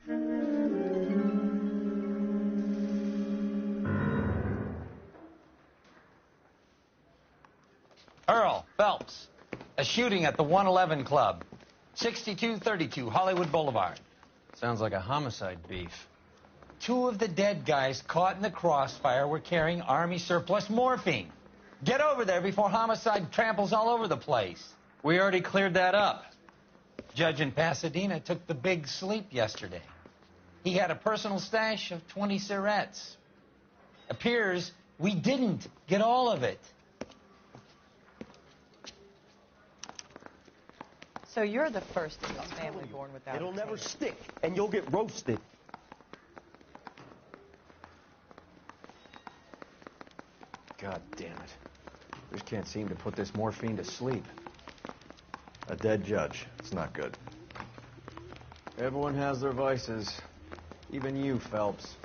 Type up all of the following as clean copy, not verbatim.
Earl Phelps, a shooting at the 111 Club, 6232 Hollywood Boulevard. Sounds like a homicide beef. Two of the dead guys caught in the crossfire were carrying Army surplus morphine. Get over there before homicide tramples all over the place. We already cleared that up. Judge in Pasadena took the big sleep yesterday. He had a personal stash of 20 cigarettes. Appears we didn't get all of it. So you're the first in this family born without It'll a never taste. stick, and you'll get roasted. God damn it. Just can't seem to put this morphine to sleep. A dead judge. It's not good. Everyone has their vices. Even you, Phelps.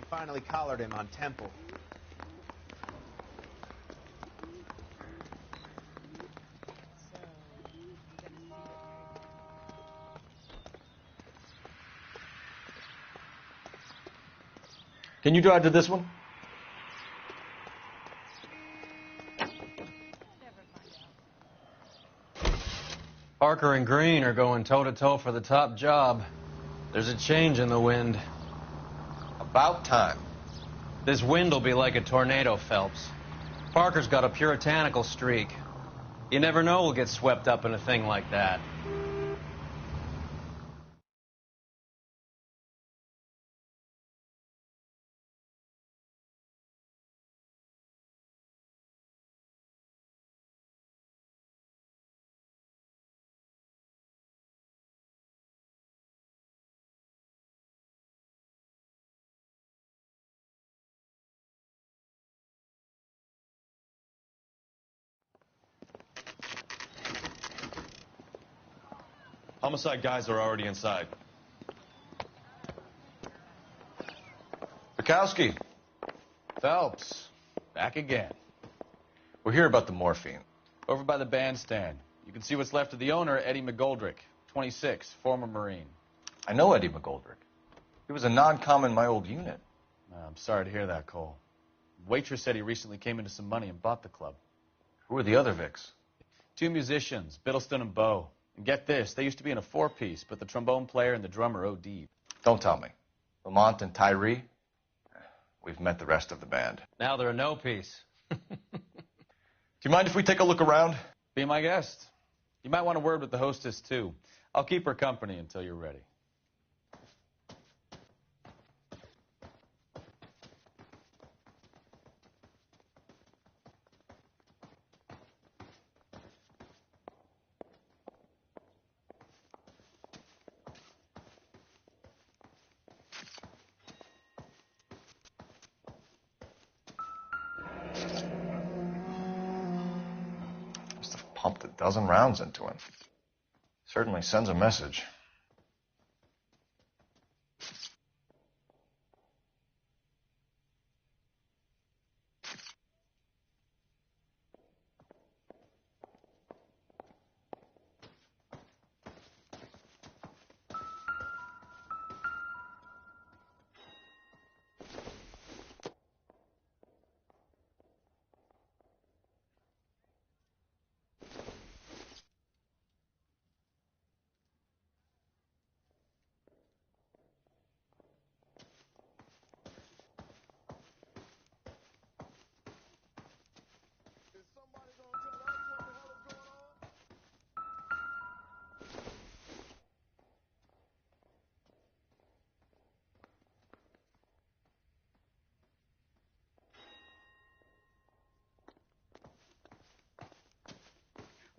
Finally collared him on Temple. Can you drive to this one? Parker and Green are going toe-to-toe for the top job. There's a change in the wind. About time. This wind will be like a tornado, Phelps. Parker's got a puritanical streak. You never know we'll get swept up in a thing like that. Homicide guys are already inside. Bukowski. Phelps, back again. We're here about the morphine. Over by the bandstand. You can see what's left of the owner, Eddie McGoldrick, 26, former Marine. I know Eddie McGoldrick. He was a non-com in my old unit. I'm sorry to hear that, Cole. Waitress said he recently came into some money and bought the club. Who are the other Vics? Two musicians, Biddleston and Bowe. And get this, they used to be in a four-piece, but the trombone player and the drummer OD'd. Don't tell me. Lamont and Tyree? We've met the rest of the band. Now they're a no-piece. Do you mind if we take a look around? Be my guest. You might want a word with the hostess, too. I'll keep her company until you're ready. Pumped a dozen rounds into him. Certainly sends a message.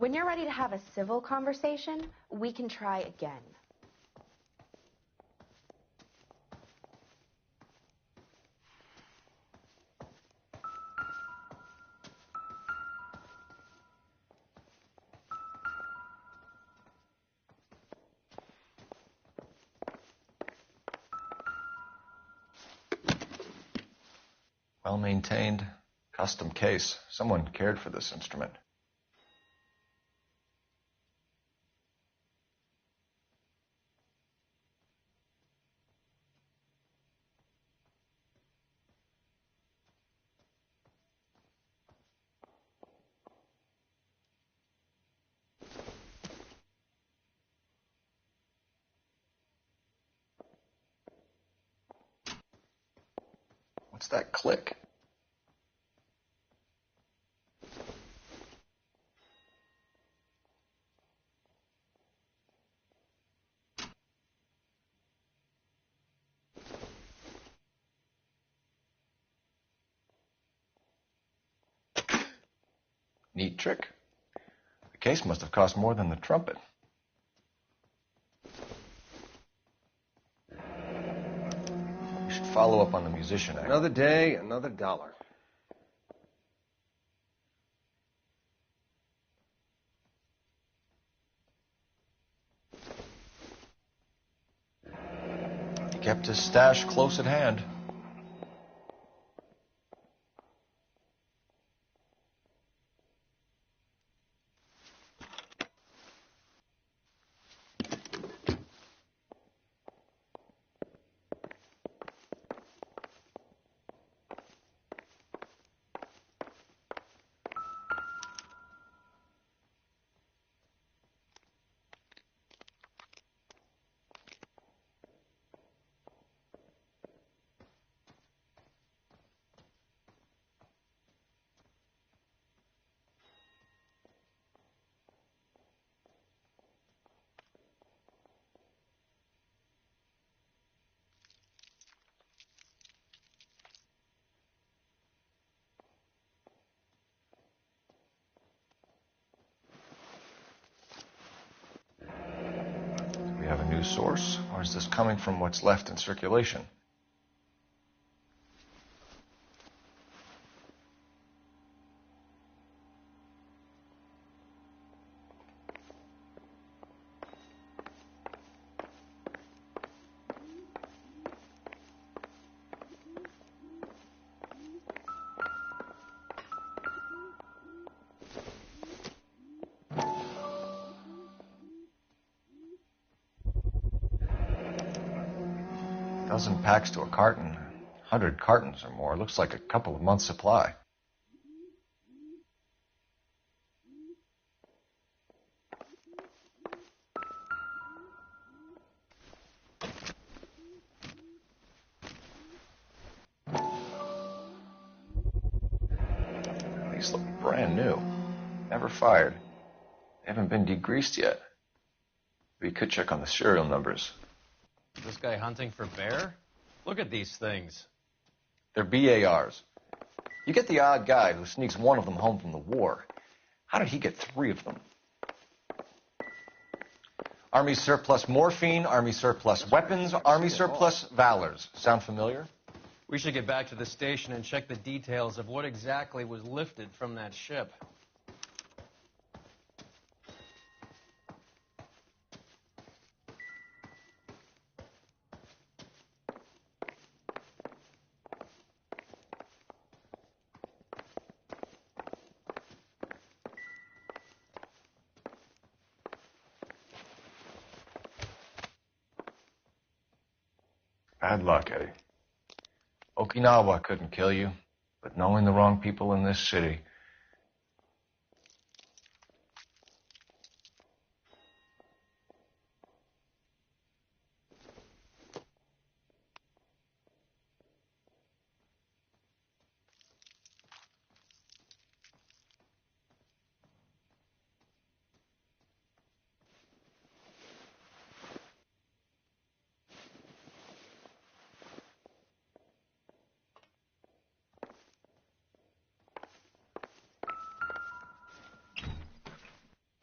When you're ready to have a civil conversation, we can try again. Well-maintained, custom case. Someone cared for this instrument. What's that click? Neat trick. The case must have cost more than the trumpet. We should follow up on the musician angle. Another day, another dollar. He kept his stash close at hand. Do we have a new source, or is this coming from what's left in circulation? Dozen packs to a carton, 100 cartons or more. Looks like a couple of months' supply. These look brand new. Never fired. They haven't been degreased yet. We could check on the serial numbers. This guy hunting for bear? Look at these things. They're BARs. You get the odd guy who sneaks one of them home from the war. How did he get 3 of them? Army surplus morphine, Army surplus weapons, Army surplus valors. Sound familiar? We should get back to the station and check the details of what exactly was lifted from that ship. Bad luck, Eddie. Okinawa couldn't kill you, but knowing the wrong people in this city.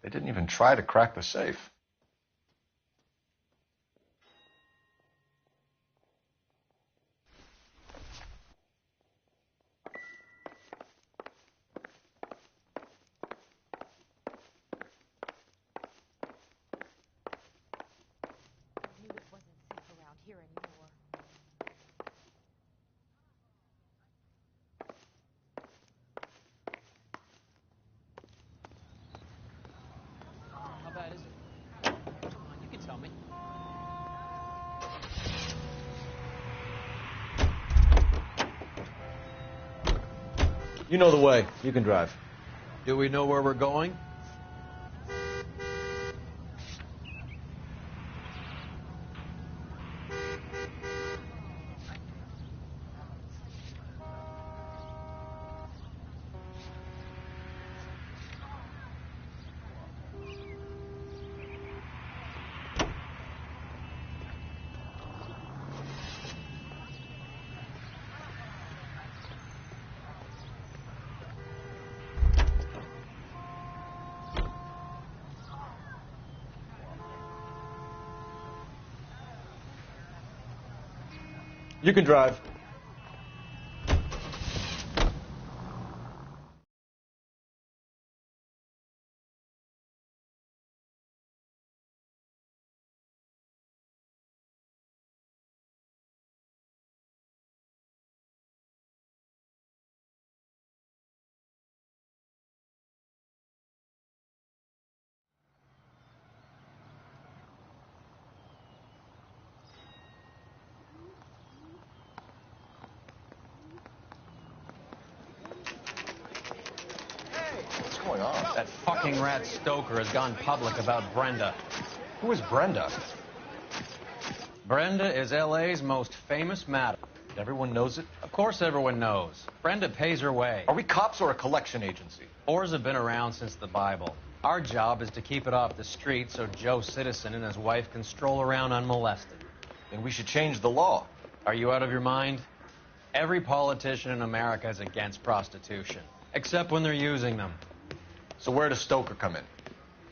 They didn't even try to crack the safe. How bad is it? Come on, you can tell me. You know the way. You can drive. Do we know where we're going? You can drive. What's going on? That fucking rat Stoker has gone public about Brenda. Who is Brenda? Brenda is L.A.'s most famous madam. Everyone knows it? Of course everyone knows. Brenda pays her way. Are we cops or a collection agency? Whores have been around since the Bible. Our job is to keep it off the street so Joe Citizen and his wife can stroll around unmolested. Then we should change the law. Are you out of your mind? Every politician in America is against prostitution, except when they're using them. So where does Stoker come in?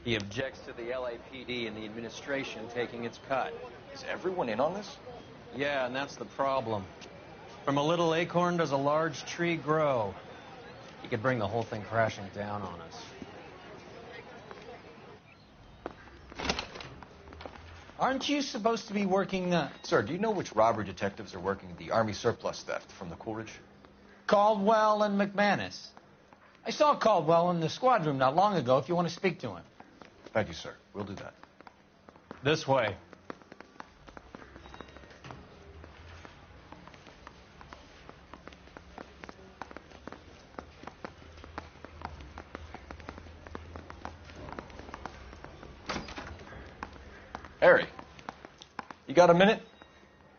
He objects to the LAPD and the administration taking its cut. Is everyone in on this? Yeah, and that's the problem. From a little acorn does a large tree grow. He could bring the whole thing crashing down on us. Aren't you supposed to be working the... Sir, do you know which robbery detectives are working the Army surplus theft from the Coolidge? Caldwell and McManus? I saw Caldwell in the squad room not long ago if you want to speak to him. Thank you, sir. We'll do that. This way. Harry, you got a minute?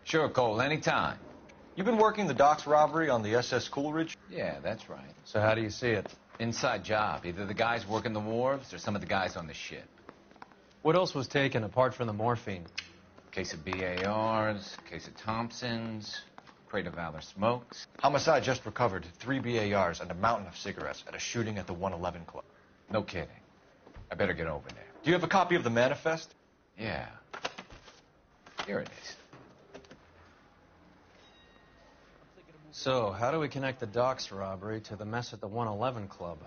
Sure, Cole, anytime. You've been working the docks robbery on the SS Coolidge? Yeah, that's right. So how do you see it? Inside job. Either the guys working the wharves or some of the guys on the ship. What else was taken apart from the morphine? Case of BARs, case of Thompsons, crate of Valor smokes. Homicide just recovered 3 BARs and a mountain of cigarettes at a shooting at the 111 Club. No kidding. I better get over there. Do you have a copy of the manifest? Yeah. Here it is. So, how do we connect the docks robbery to the mess at the 111 Club?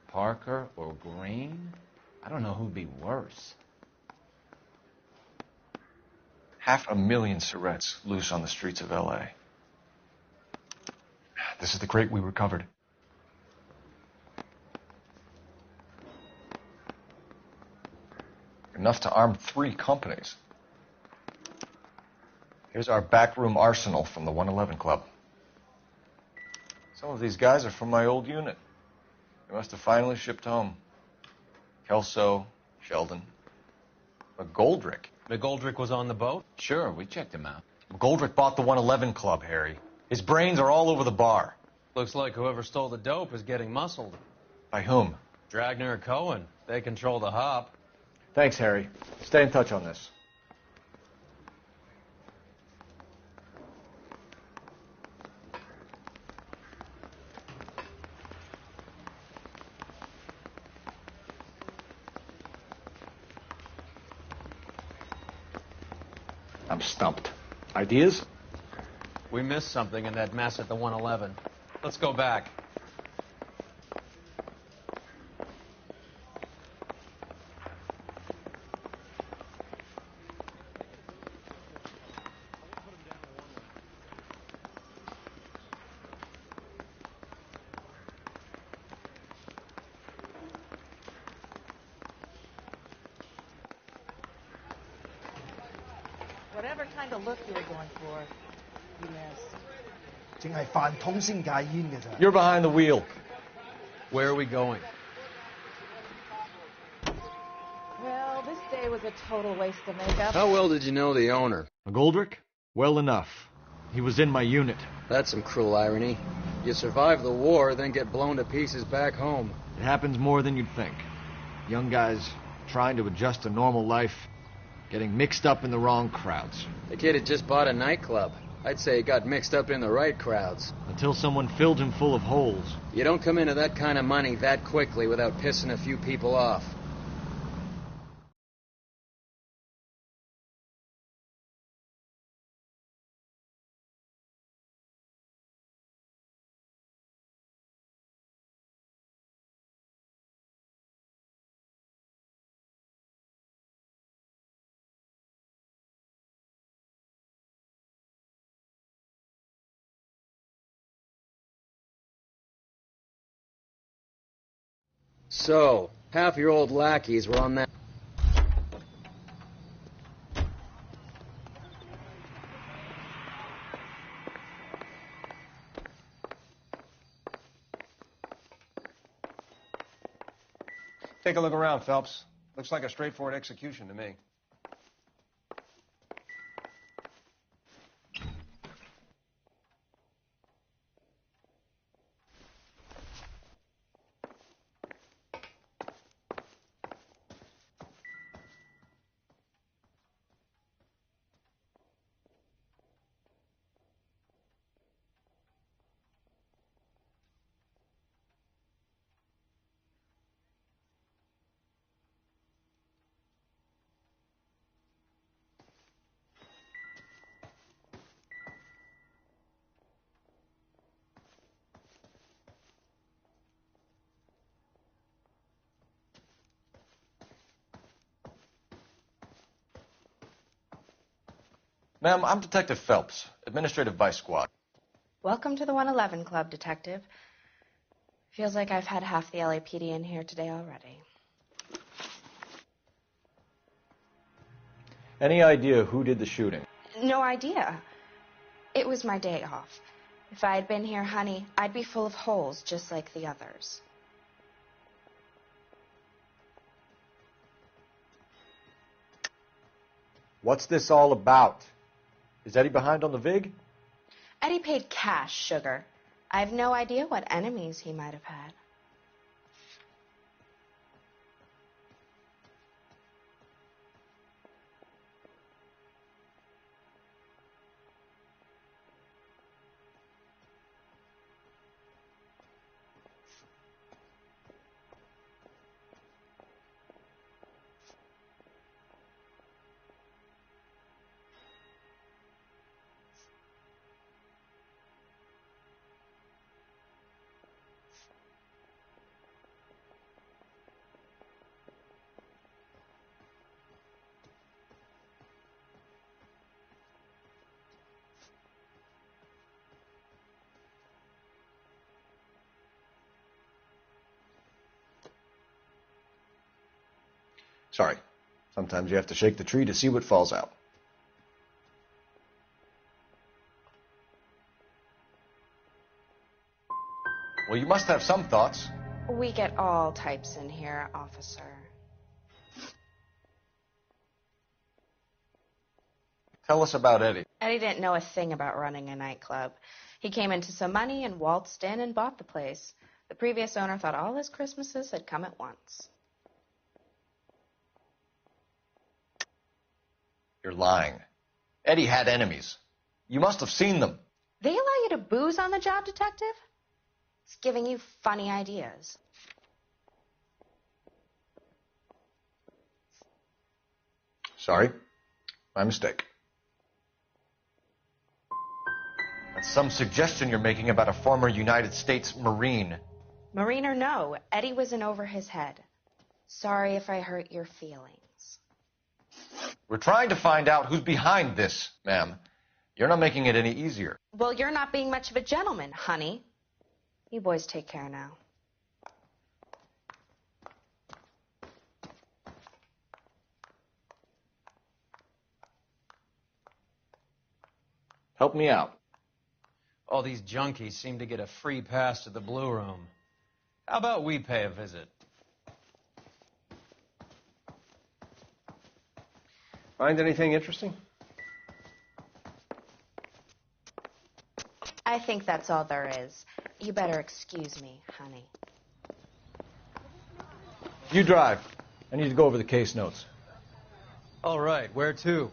Parker or Green? I don't know who'd be worse. 500,000 cigarettes loose on the streets of L.A. This is the crate we recovered. Enough to arm 3 companies. Here's our backroom arsenal from the 111 Club. Some of these guys are from my old unit. They must have finally shipped home. Kelso, Sheldon, McGoldrick. McGoldrick was on the boat? Sure, we checked him out. McGoldrick bought the 111 Club, Harry. His brains are all over the bar. Looks like whoever stole the dope is getting muscled. By whom? Dragner or Cohen. They control the hop. Thanks, Harry. Stay in touch on this. I'm stumped. Ideas? We missed something in that mess at the 111. Let's go back. Whatever kind of look you were going for, you missed. 淨係飯桶先戒煙嘅咋。 You're behind the wheel. Where are we going? Well, this day was a total waste of makeup. How well did you know the owner? McGoldrick? Well enough. He was in my unit. That's some cruel irony. You survive the war, then get blown to pieces back home. It happens more than you'd think. Young guys trying to adjust to normal life, getting mixed up in the wrong crowds. The kid had just bought a nightclub. I'd say he got mixed up in the right crowds. Until someone filled him full of holes. You don't come into that kind of money that quickly without pissing a few people off. So, half your old lackeys were on that. Take a look around, Phelps. Looks like a straightforward execution to me. Ma'am, I'm Detective Phelps, Administrative Vice Squad. Welcome to the 111 Club, Detective. Feels like I've had half the LAPD in here today already. Any idea who did the shooting? No idea. It was my day off. If I had been here, honey, I'd be full of holes just like the others. What's this all about? Is Eddie behind on the VIG? Eddie paid cash, sugar. I have no idea what enemies he might have had. Sorry. Sometimes you have to shake the tree to see what falls out. Well, you must have some thoughts. We get all types in here, officer. Tell us about Eddie. Eddie didn't know a thing about running a nightclub. He came into some money and waltzed in and bought the place. The previous owner thought all his Christmases had come at once. You're lying. Eddie had enemies. You must have seen them. They allow you to booze on the job, detective? It's giving you funny ideas. Sorry. My mistake. That's some suggestion you're making about a former United States Marine. Marine or no, Eddie was in over his head. Sorry if I hurt your feelings. We're trying to find out who's behind this, ma'am. You're not making it any easier. Well, you're not being much of a gentleman, honey. You boys take care now. Help me out. All these junkies seem to get a free pass to the Blue Room. How about we pay a visit? Find anything interesting? I think that's all there is. You better excuse me, honey. You drive. I need to go over the case notes. All right, where to?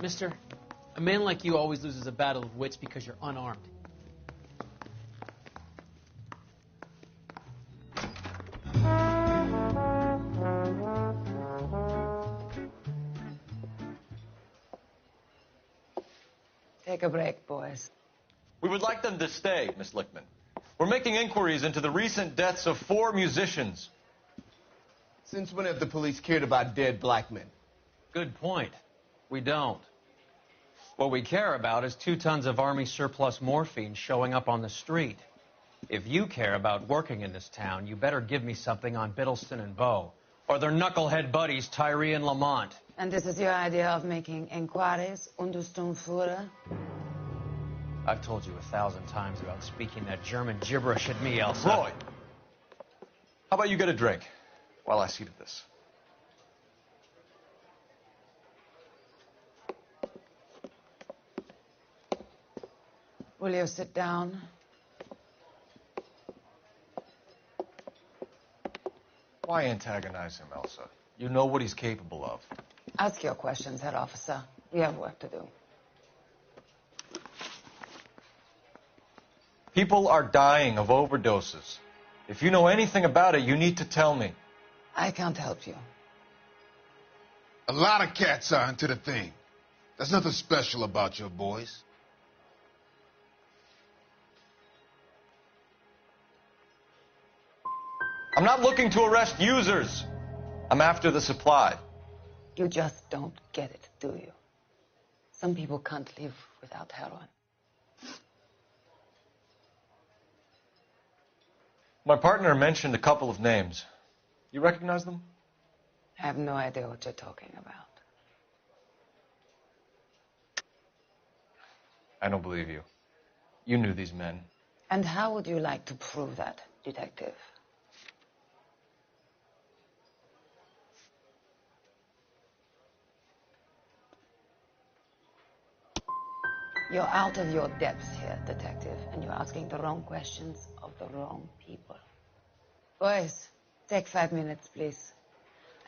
Mister, a man like you always loses a battle of wits because you're unarmed. Take a break, boys. We would like them to stay, Miss Lickman. We're making inquiries into the recent deaths of 4 musicians. Since when have the police cared about dead black men? Good point. We don't. What we care about is 2 tons of Army surplus morphine showing up on the street. If you care about working in this town, you better give me something on Biddleston and Bow, or their knucklehead buddies Tyree and Lamont. And this is your idea of making inquiries, Untersturmführer? I've told you 1,000 times about speaking that German gibberish at me, Elsa. Roy, how about you get a drink while I see to this? Will you sit down? Why antagonize him, Elsa? You know what he's capable of. Ask your questions, head officer. We have work to do. People are dying of overdoses. If you know anything about it, you need to tell me. I can't help you. A lot of cats are into the thing. There's nothing special about your boys. I'm not looking to arrest users. I'm after the supply. You just don't get it, do you? Some people can't live without heroin. My partner mentioned a couple of names. You recognize them? I have no idea what you're talking about. I don't believe you. You knew these men. And how would you like to prove that, detective? You're out of your depths here, detective, and you're asking the wrong questions of the wrong people. Boys, take 5 minutes, please.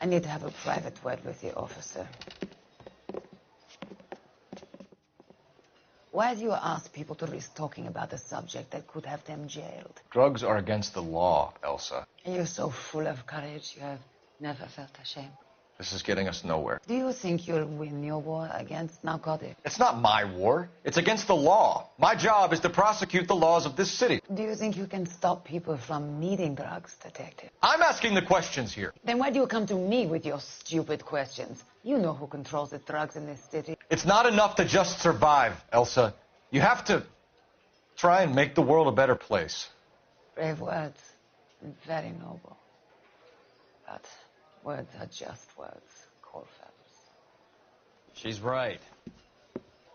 I need to have a private word with the officer. Why do you ask people to risk talking about a subject that could have them jailed? Drugs are against the law, Elsa. And you're so full of courage, you have never felt ashamed. This is getting us nowhere. Do you think you'll win your war against narcotics? It's not my war. It's against the law. My job is to prosecute the laws of this city. Do you think you can stop people from needing drugs, Detective? I'm asking the questions here. Then why do you come to me with your stupid questions? You know who controls the drugs in this city. It's not enough to just survive, Elsa. You have to try and make the world a better place. Brave words and very noble. But words are just words, Coldfellows. She's right.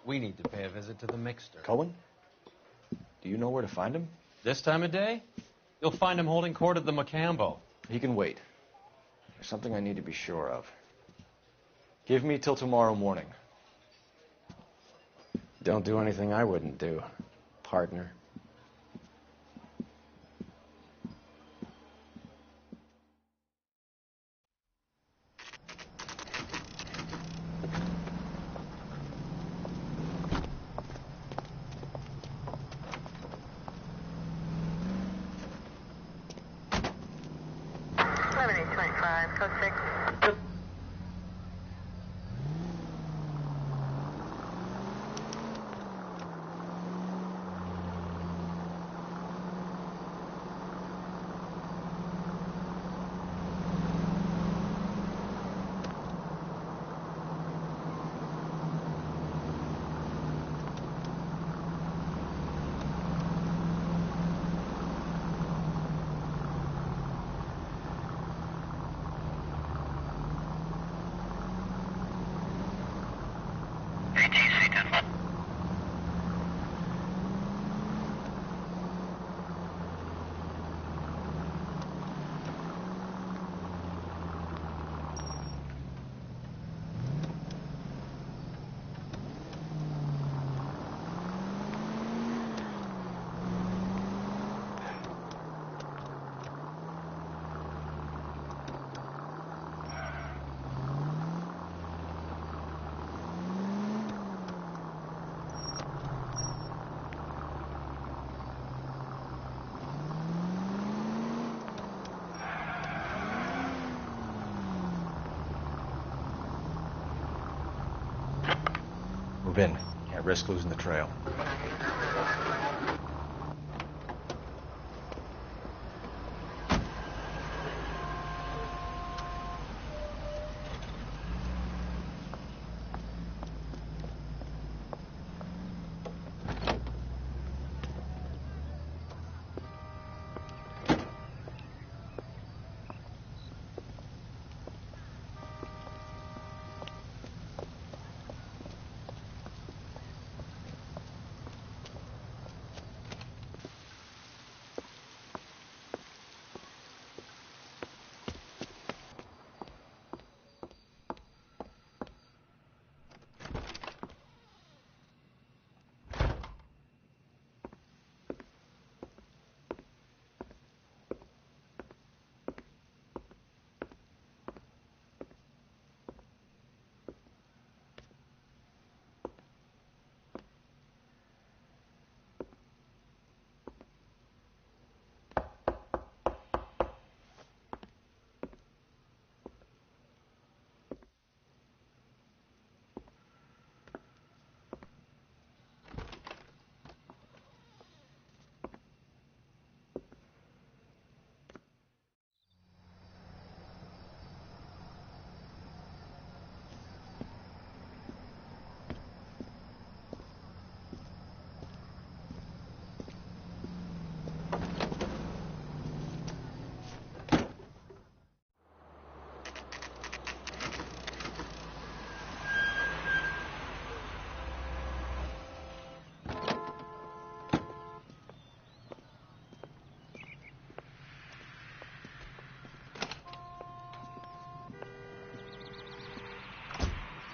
We need to pay a visit to the mixer. Cohen? Do you know where to find him? This time of day? You'll find him holding court at the Macambo. He can wait. There's something I need to be sure of. Give me till tomorrow morning. Don't do anything I wouldn't do, partner. Move in. Can't risk losing the trail.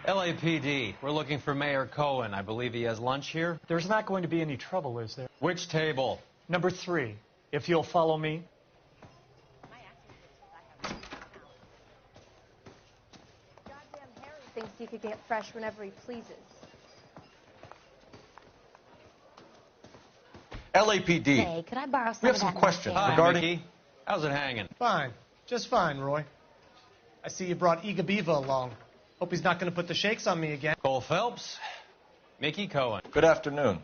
LAPD, we're looking for Mayor Cohen. I believe he has lunch here. There's not going to be any trouble, is there? Which table? Number 3, if you'll follow me. Goddamn Harry thinks he could get fresh whenever he pleases. LAPD. Hey, could I borrow some We have of some that questions mascara? Hi, regarding... Mickey. How's it hanging? Fine. Just fine, Roy. I see you brought Eager Beaver along. Hope he's not going to put the shakes on me again. Cole Phelps, Mickey Cohen. Good afternoon.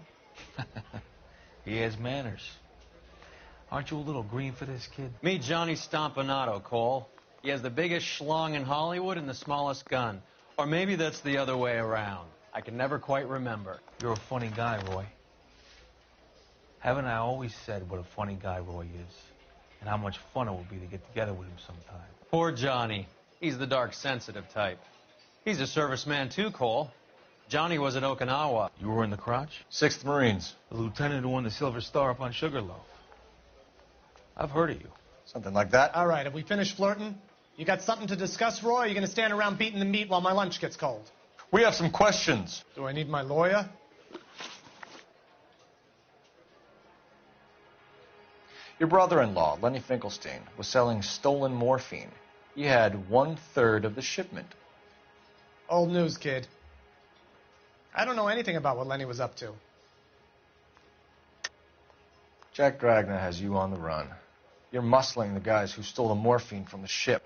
He has manners. Aren't you a little green for this kid? Meet Johnny Stompanato, Cole. He has the biggest schlong in Hollywood and the smallest gun. Or maybe that's the other way around. I can never quite remember. You're a funny guy, Roy. Haven't I always said what a funny guy Roy is? And how much fun it would be to get together with him sometime. Poor Johnny. He's the dark, sensitive type. He's a serviceman too, Cole. Johnny was at Okinawa. You were in the crotch? 6th Marines. The lieutenant who won the Silver Star up on Sugarloaf. I've heard of you. Something like that. All right, have we finished flirting? You got something to discuss, Roy, or are you going to stand around beating the meat while my lunch gets cold? We have some questions. Do I need my lawyer? Your brother-in-law, Lenny Finkelstein, was selling stolen morphine. He had 1/3 of the shipment. Old news, kid. I don't know anything about what Lenny was up to. Jack Dragna has you on the run. You're muscling the guys who stole the morphine from the ship.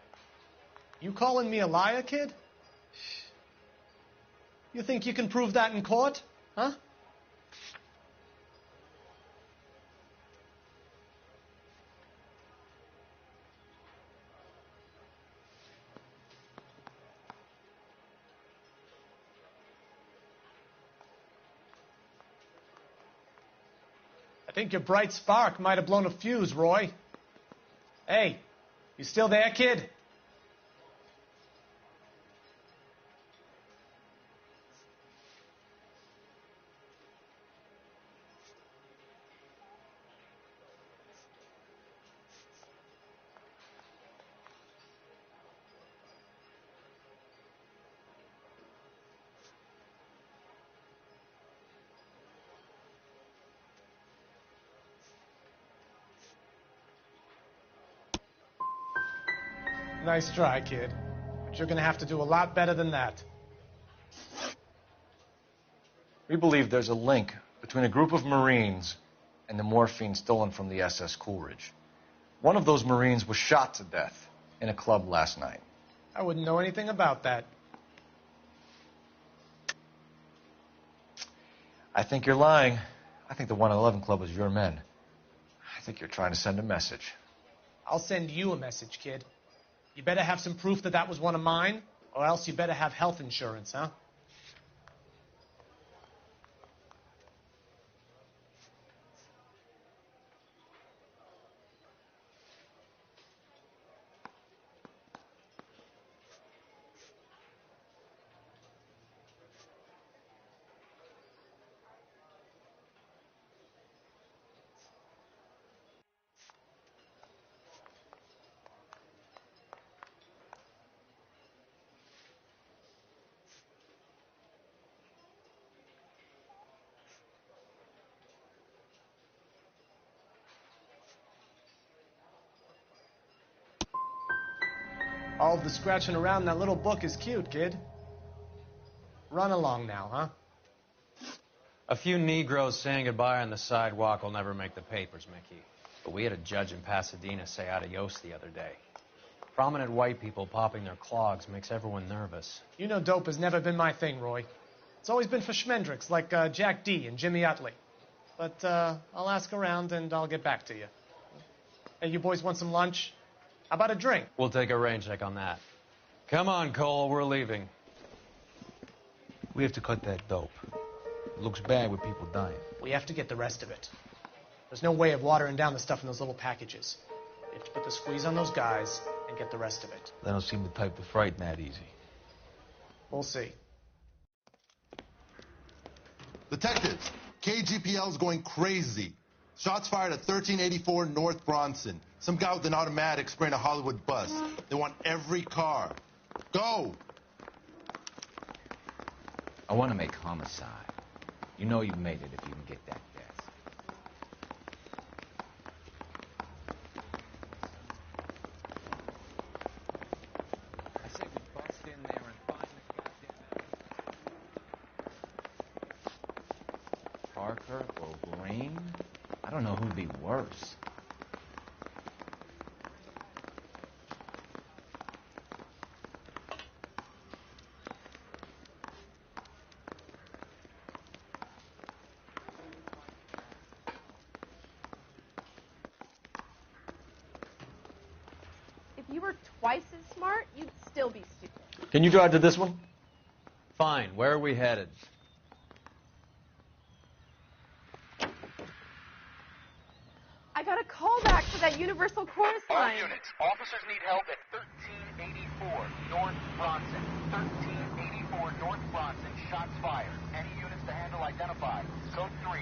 You calling me a liar, kid? You think you can prove that in court? Huh? I think your bright spark might have blown a fuse, Roy. Hey, you still there, kid? Nice try, kid. But you're going to have to do a lot better than that. We believe there's a link between a group of Marines and the morphine stolen from the SS Coolidge. One of those Marines was shot to death in a club last night. I wouldn't know anything about that. I think you're lying. I think the 111 Club was your men. I think you're trying to send a message. I'll send you a message, kid. You better have some proof that that was one of mine, or else you better have health insurance, huh? All of the scratching around in that little book is cute, kid. Run along now, huh? A few Negroes saying goodbye on the sidewalk will never make the papers, Mickey. But we had a judge in Pasadena say adios the other day. Prominent white people popping their clogs makes everyone nervous. You know dope has never been my thing, Roy. It's always been for schmendricks like Jack D. and Jimmy Utley. But I'll ask around and I'll get back to you. Hey, you boys want some lunch? How about a drink? We'll take a rain check on that. Come on, Cole, we're leaving. We have to cut that dope. It looks bad with people dying. We have to get the rest of it. There's no way of watering down the stuff in those little packages. We have to put the squeeze on those guys and get the rest of it. They don't seem the type to frighten that easy. We'll see. Detectives, KGPL's going crazy. Shots fired at 1384 North Bronson. Some guy with an automatic spraying a Hollywood bus. They want every car. Go! I want to make homicide. You know you've made it if you can get that death. I say we bust in there and find the goddamn... Parker or Green? I don't know who'd be worse. twice as smart, you'd still be stupid. Can you drive to this one? Fine. Where are we headed? I got a call back for that universal chorus line. All units, officers need help at 1384 North Bronson. 1384 North Bronson, shots fired. Any units to handle identified. Code 3.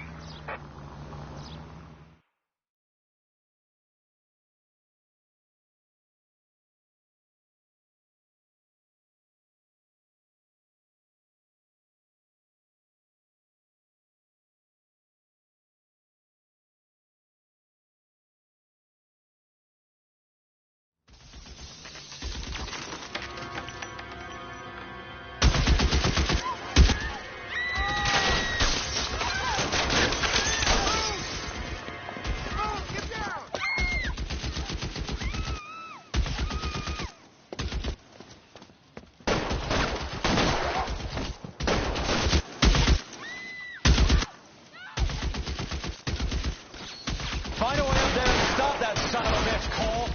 Find a way up there and stop that son of a bitch, Cole.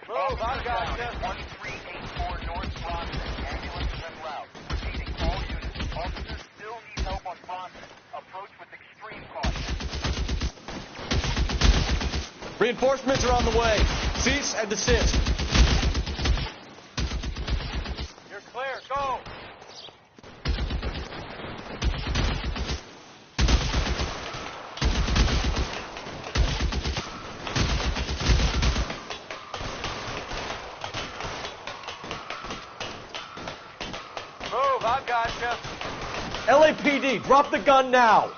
Move, I got you. 1384 North Bronson. Ambulances en route. Repeating, all units. Officers still need help on Bronson. Approach with extreme caution. Reinforcements are on the way. Cease and desist. You're clear. Go. Move, I gotcha. LAPD, drop the gun now.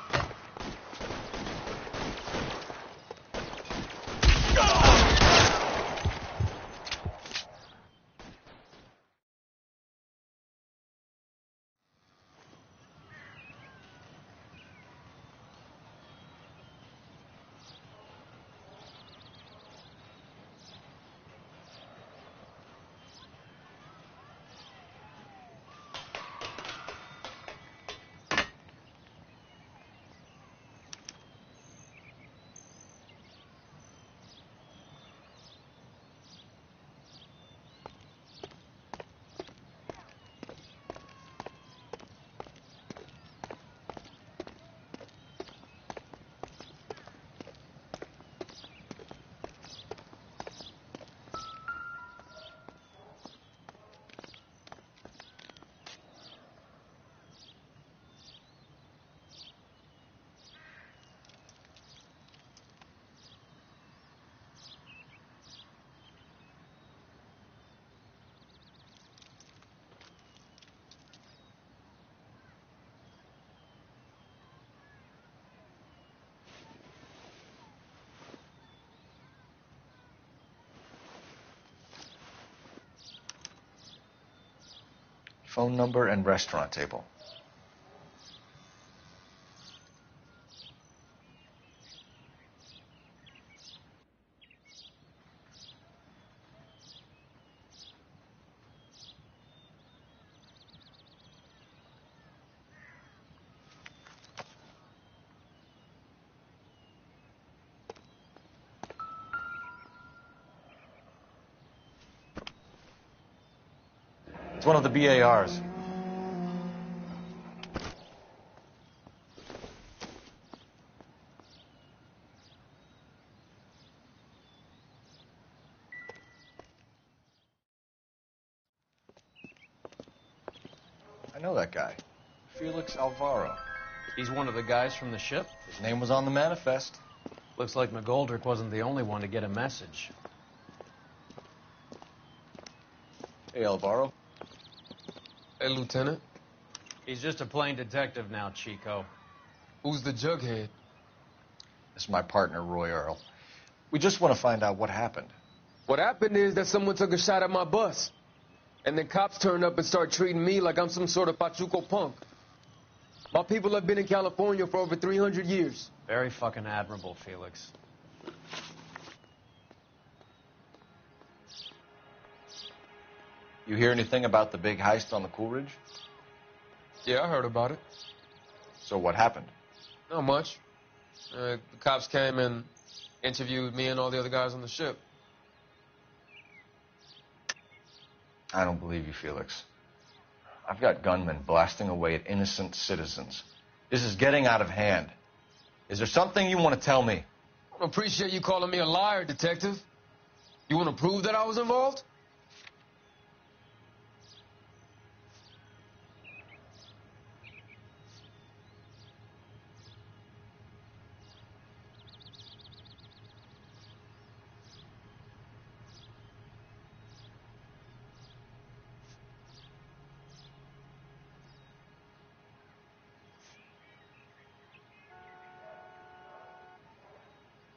Phone number and restaurant table. It's one of the BARs. I know that guy. Felix Alvaro. He's one of the guys from the ship? His name was on the manifest. Looks like McGoldrick wasn't the only one to get a message. Hey, Alvaro. Hey, Lieutenant. He's just a plain detective now, Chico. Who's the jughead? This is my partner, Roy Earl. We just want to find out what happened. What happened is that someone took a shot at my bus. And then cops turned up and start treating me like I'm some sort of Pachuco punk. My people have been in California for over 300 years. Very fucking admirable, Felix. You hear anything about the big heist on the Coolidge? Yeah, I heard about it. So what happened? Not much. The cops came and interviewed me and all the other guys on the ship. I don't believe you, Felix. I've got gunmen blasting away at innocent citizens. This is getting out of hand. Is there something you want to tell me? I don't appreciate you calling me a liar, Detective. You want to prove that I was involved?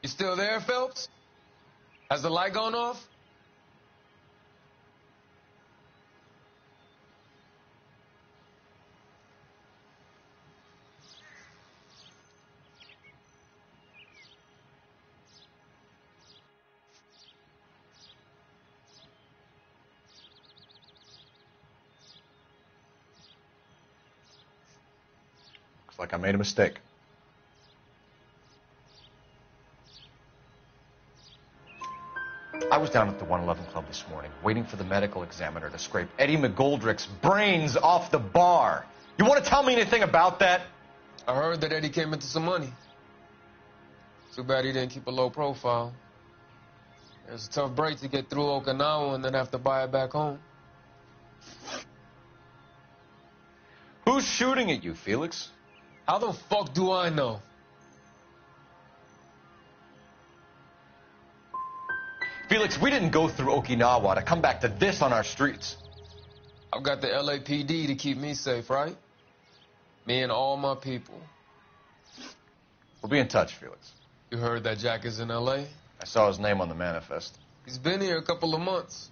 You still there, Phelps? Has the light gone off? Looks like I made a mistake. I was down at the 111 Club this morning, waiting for the medical examiner to scrape Eddie McGoldrick's brains off the bar. You want to tell me anything about that? I heard that Eddie came into some money. Too bad he didn't keep a low profile. It was a tough break to get through Okinawa and then have to buy it back home. Who's shooting at you, Felix? How the fuck do I know? Felix, we didn't go through Okinawa to come back to this on our streets. I've got the LAPD to keep me safe, right? Me and all my people. We'll be in touch, Felix. You heard that Jack is in L.A.? I saw his name on the manifest. He's been here a couple of months.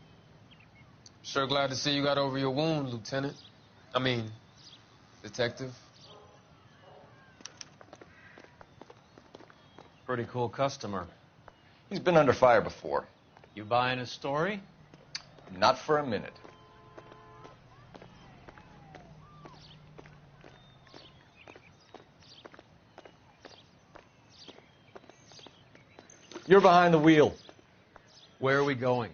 Sure glad to see you got over your wound, Lieutenant. I mean, Detective. Pretty cool customer. He's been under fire before. You buying his story? Not for a minute. You're behind the wheel. Where are we going?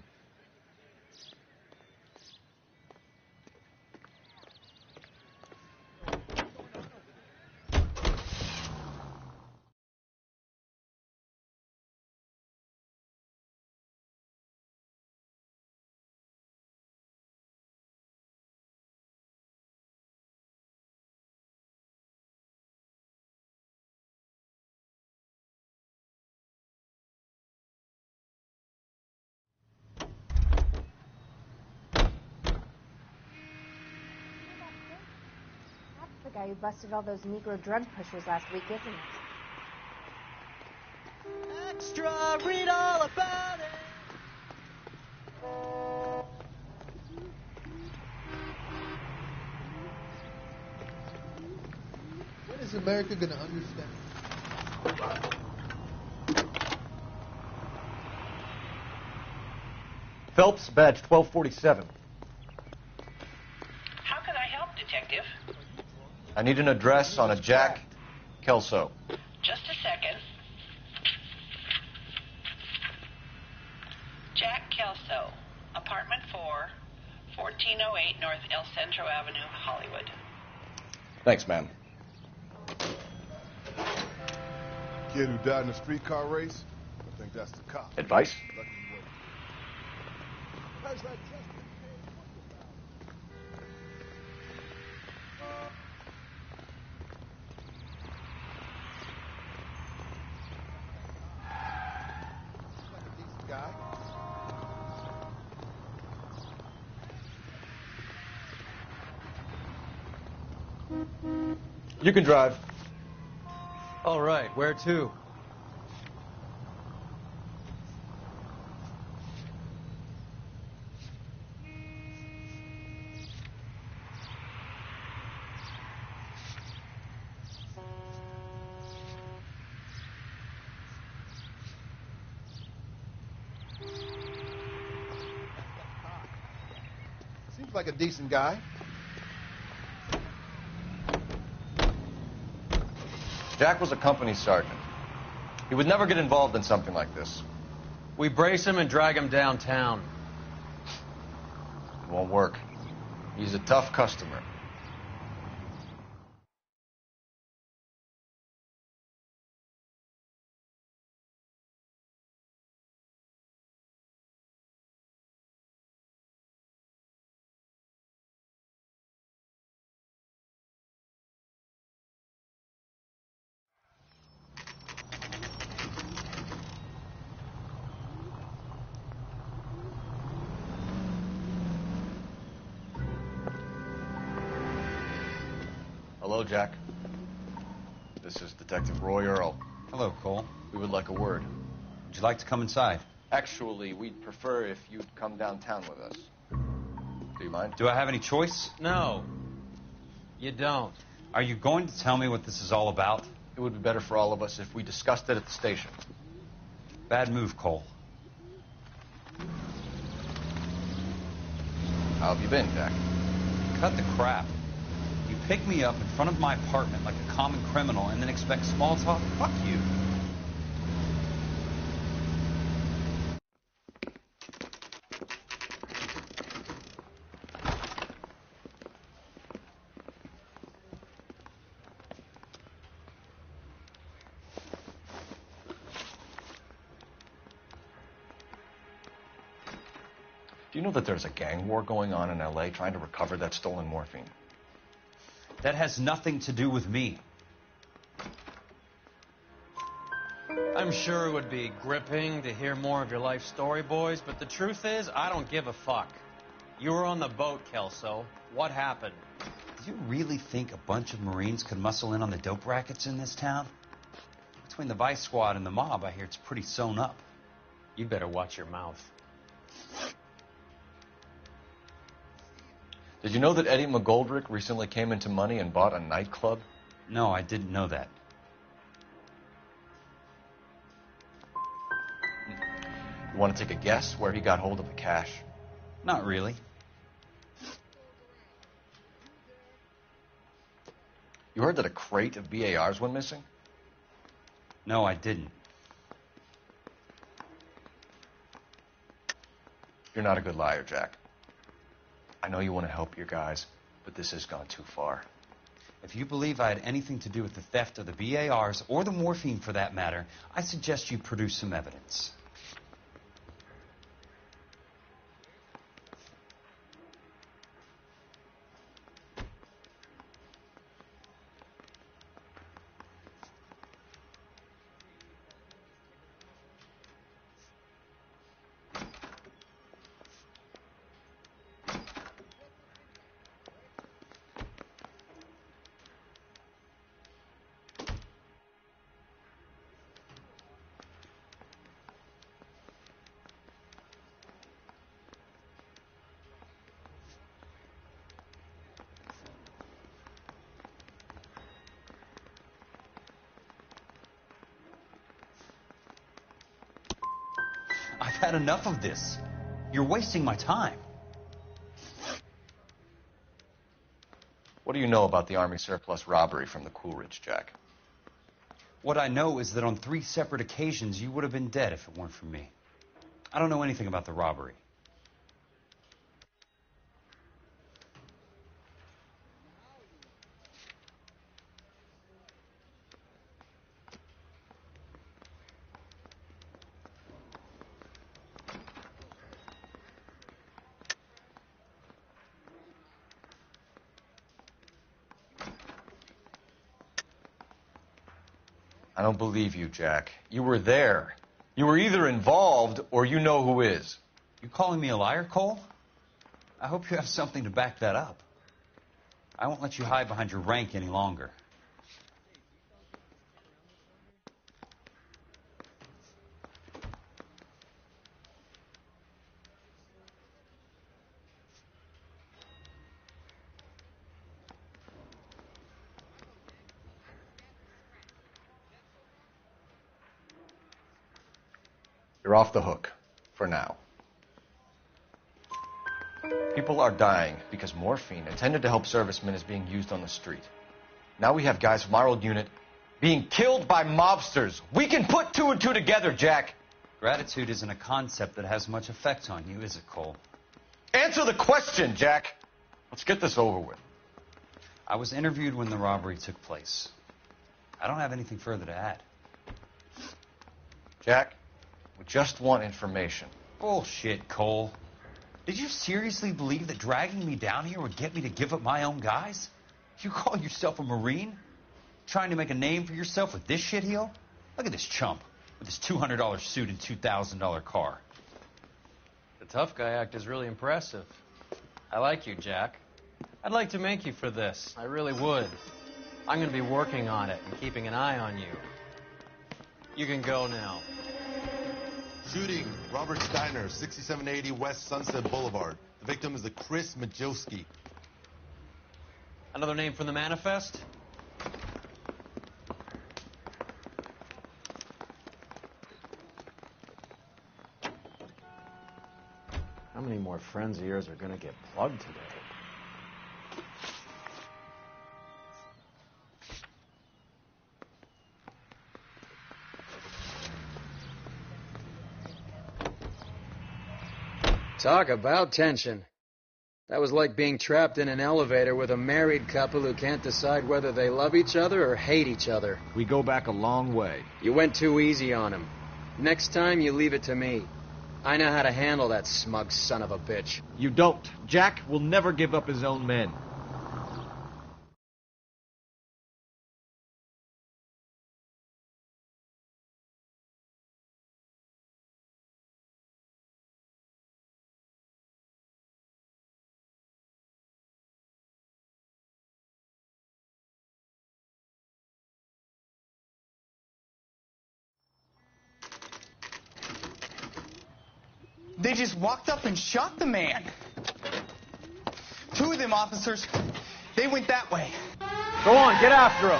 The guy who busted all those Negro drug pushers last week, isn't it? Extra, read all about it. When is America going to understand? Phelps, badge 1247. How can I help, Detective? I need an address on a Jack Kelso. Just a second. Jack Kelso, apartment 4, 1408 North El Centro Avenue, Hollywood. Thanks, ma'am. Kid who died in a streetcar race? I think that's the cop. Advice? Lucky you waited. How's that just? You can drive. All right, where to? Looks like a decent guy. Jack was a company sergeant. He would never get involved in something like this. We brace him and drag him downtown. It won't work. He's a tough customer. Hello, Jack. This is Detective Roy Earl. Hello, Cole. We would like a word. Would you like to come inside? Actually, we'd prefer if you'd come downtown with us. Do you mind? Do I have any choice? No, you don't. Are you going to tell me what this is all about? It would be better for all of us if we discussed it at the station. Bad move, Cole. How have you been, Jack? Cut the crap. You pick me up in front of my apartment like a common criminal and then expect small talk? Fuck you. Do you know that there's a gang war going on in L.A. trying to recover that stolen morphine? That has nothing to do with me. I'm sure it would be gripping to hear more of your life story, boys, but the truth is, I don't give a fuck. You were on the boat, Kelso. What happened? Do you really think a bunch of Marines could muscle in on the dope rackets in this town? Between the Vice Squad and the mob, I hear it's pretty sewn up. You better watch your mouth. Did you know that Eddie McGoldrick recently came into money and bought a nightclub? No, I didn't know that. You want to take a guess where he got hold of the cash? Not really. You heard that a crate of BARs went missing? No, I didn't. You're not a good liar, Jack. I know you want to help your guys, but this has gone too far. If you believe I had anything to do with the theft of the BARs, or the morphine for that matter, I suggest you produce some evidence. I've had enough of this. You're wasting my time. What do you know about the Army surplus robbery from the Coolidge, Jack? What I know is that on 3 separate occasions, you would have been dead if it weren't for me. I don't know anything about the robbery. I don't believe you, Jack. You were there. You were either involved or you know who is. You calling me a liar, Cole? I hope you have something to back that up. I won't let you hide behind your rank any longer. You're off the hook. For now. People are dying because morphine intended to help servicemen is being used on the street. Now we have guys from our old unit being killed by mobsters. We can put two and two together, Jack. Gratitude isn't a concept that has much effect on you, is it, Cole? Answer the question, Jack. Let's get this over with. I was interviewed when the robbery took place. I don't have anything further to add. Jack, we just want information. Bullshit, Cole. Did you seriously believe that dragging me down here would get me to give up my own guys? You call yourself a Marine? Trying to make a name for yourself with this shitheel? Look at this chump with his $200 suit and $2,000 car. The tough guy act is really impressive. I like you, Jack. I'd like to make you for this. I really would. I'm going to be working on it and keeping an eye on you. You can go now. Shooting, Robert Steiner, 6780 West Sunset Boulevard. The victim is a Chris Majowski. Another name from the manifest? How many more friends of yours are going to get plugged today? Talk about tension. That was like being trapped in an elevator with a married couple who can't decide whether they love each other or hate each other. We go back a long way. You went too easy on him. Next time, you leave it to me. I know how to handle that smug son of a bitch. You don't. Jack will never give up his own men. They just walked up and shot the man. Two of them officers, they went that way. Go on, get after him.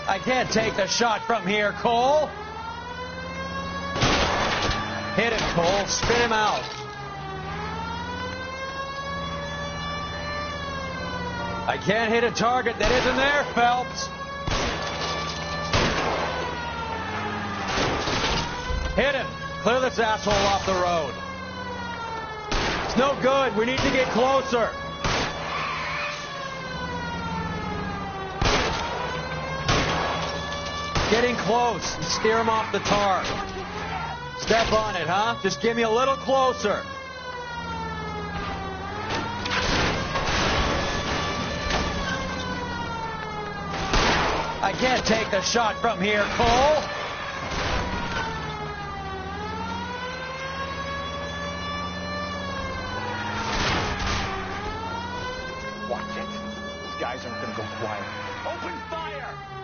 I can't take the shot from here, Cole. Hit him, Cole. Spit him out. I can't hit a target that isn't there, Phelps. Hit him. Clear this asshole off the road. It's no good. We need to get closer. Getting close. Steer him off the tar. Step on it, huh? Just give me a little closer. I can't take the shot from here, Cole. Watch it. These guys aren't going to go quiet. Open fire!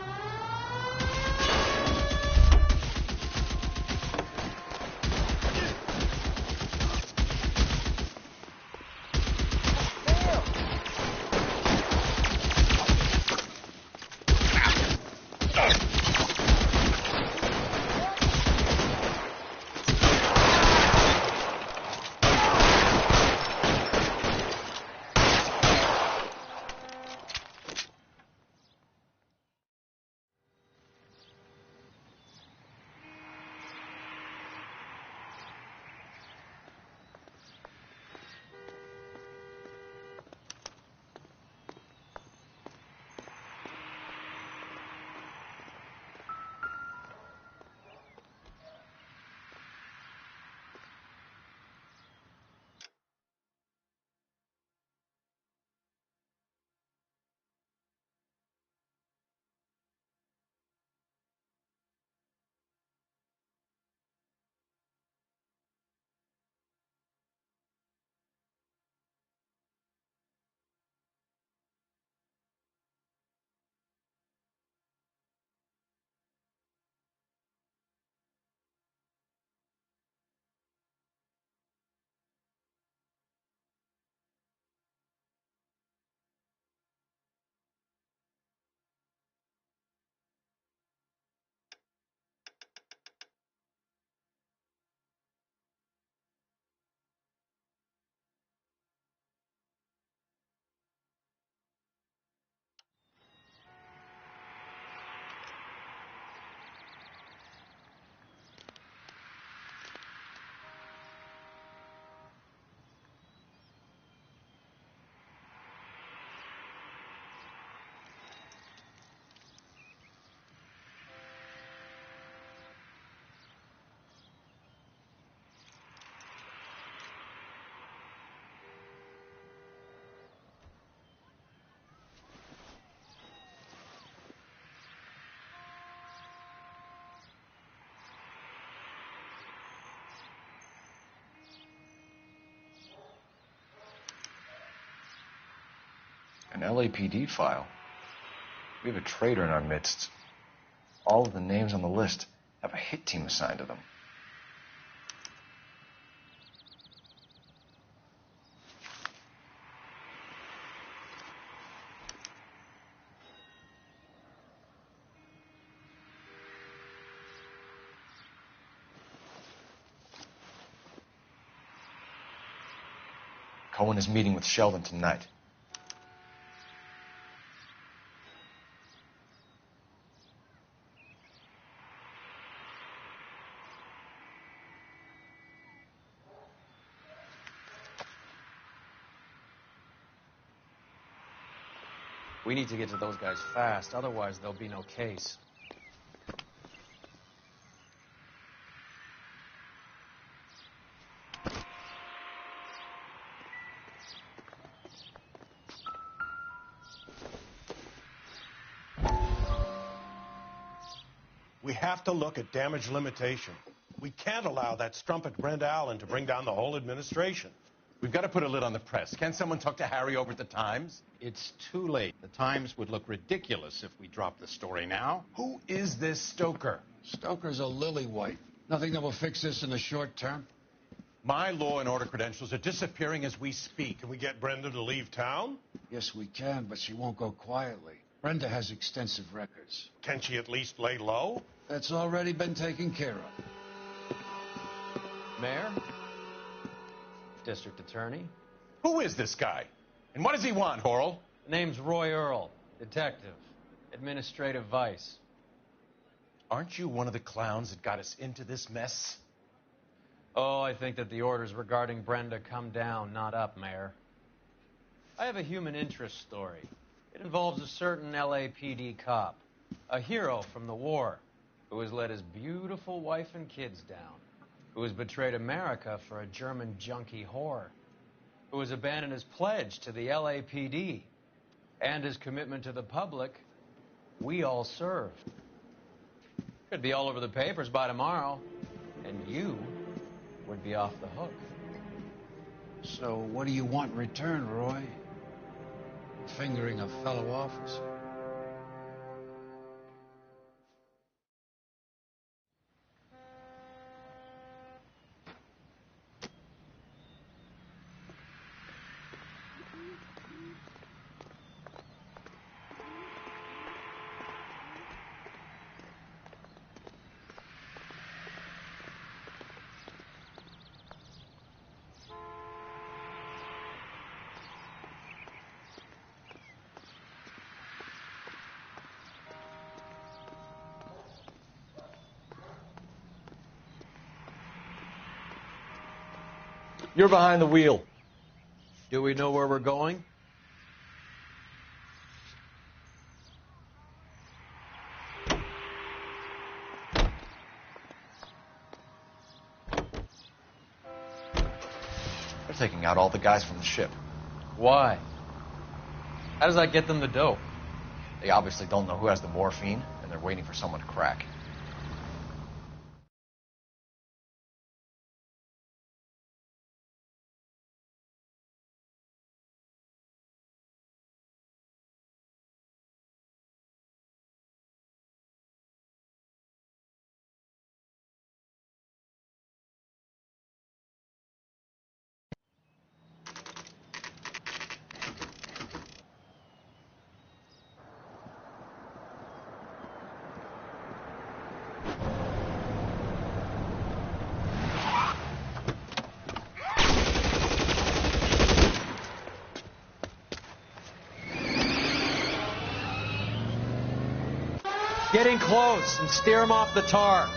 An LAPD file? We have a traitor in our midst. All of the names on the list have a hit team assigned to them. Cohen is meeting with Sheldon tonight. We need to get to those guys fast, otherwise there'll be no case. We have to look at damage limitation. We can't allow that strumpet Brent Allen to bring down the whole administration. We've got to put a lid on the press. Can someone talk to Harry over at the Times? It's too late. The Times would look ridiculous if we dropped the story now. Who is this Stoker? Stoker's a lily-white. Nothing that will fix this in the short term. My law and order credentials are disappearing as we speak. Can we get Brenda to leave town? Yes, we can, but she won't go quietly. Brenda has extensive records. Can she at least lay low? That's already been taken care of. Mayor? District Attorney? Who is this guy? And what does he want, Horrell? Name's Roy Earl, detective, administrative vice. Aren't you one of the clowns that got us into this mess? Oh, I think that the orders regarding Brenda come down, not up, Mayor. I have a human interest story. It involves a certain LAPD cop, a hero from the war, who has let his beautiful wife and kids down, who has betrayed America for a German junkie whore, who has abandoned his pledge to the LAPD and his commitment to the public. We all served. Could be all over the papers by tomorrow, and you would be off the hook. So what do you want in return, Roy? Fingering a fellow officer. You're behind the wheel. Do we know where we're going? They're taking out all the guys from the ship. Why? How does that get them the dope? They obviously don't know who has the morphine, and they're waiting for someone to crack. Get in close and steer him off the tar.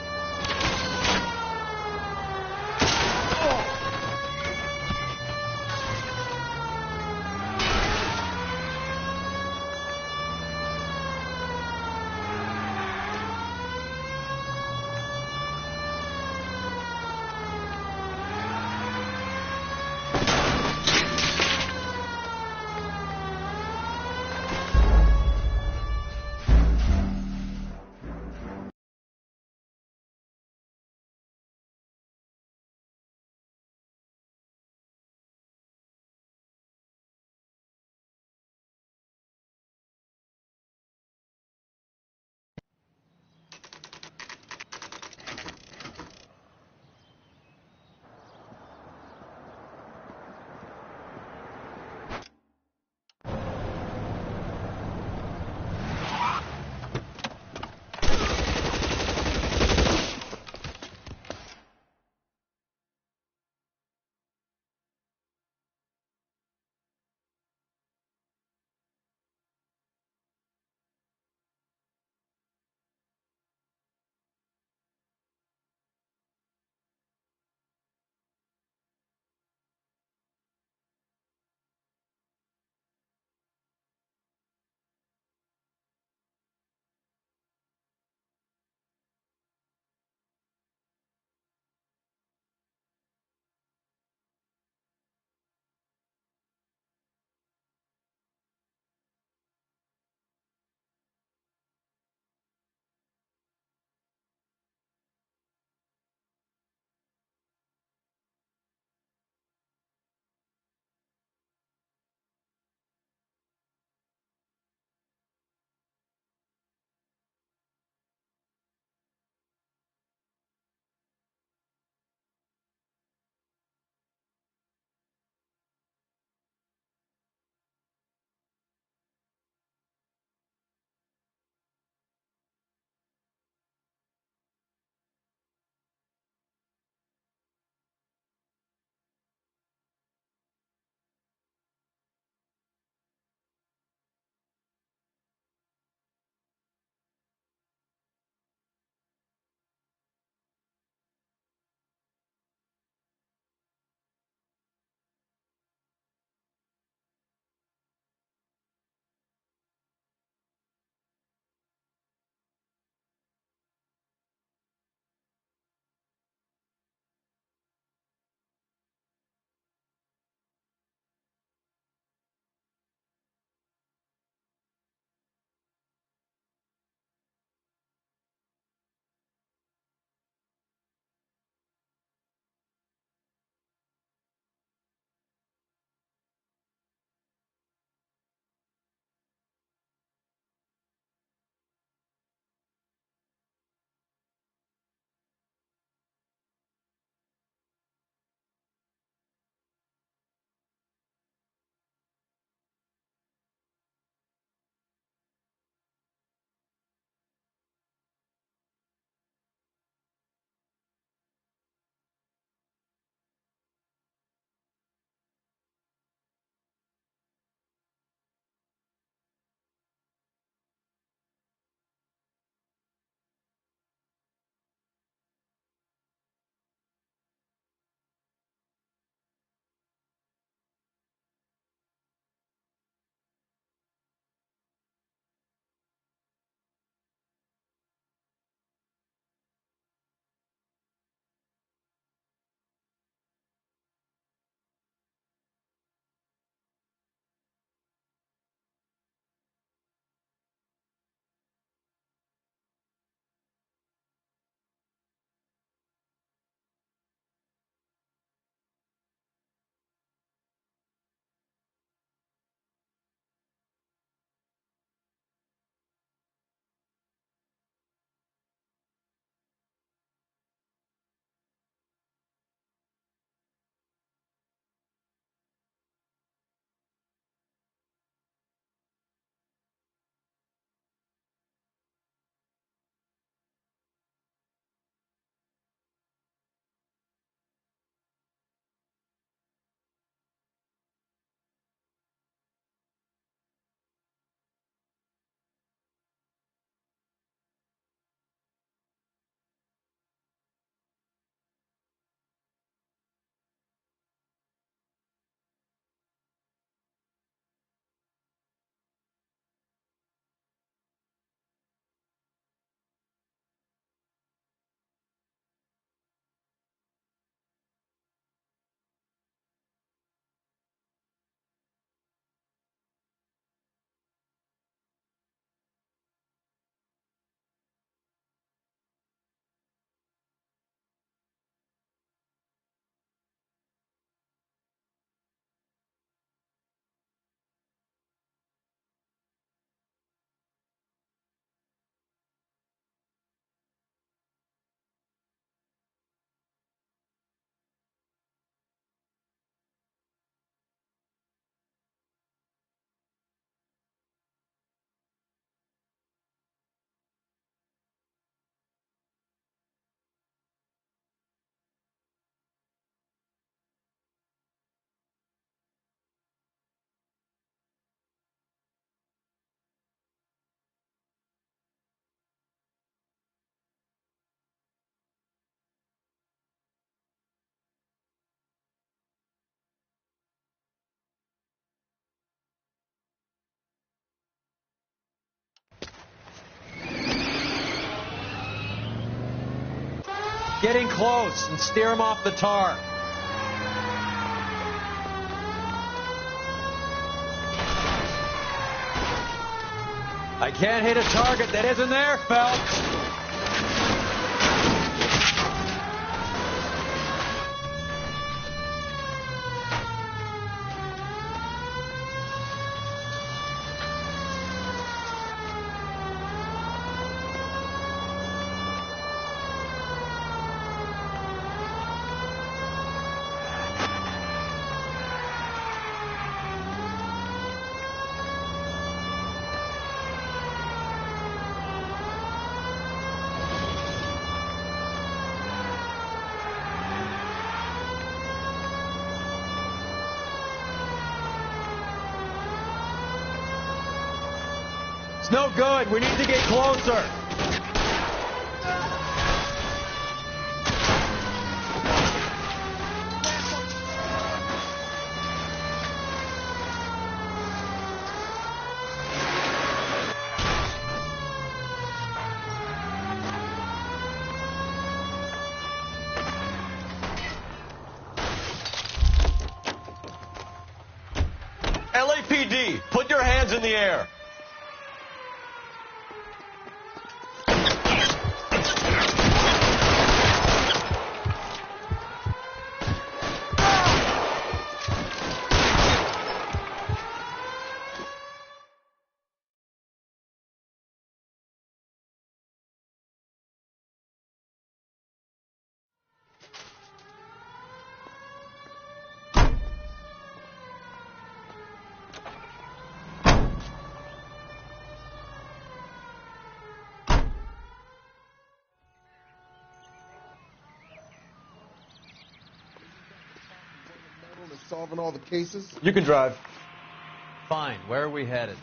getting close and steer him off the tar. I can't hit a target that isn't there, Phelps. It's no good. We need to get closer. LAPD, put your hands in the air. Solving all the cases? You can drive. Fine. Where are we headed?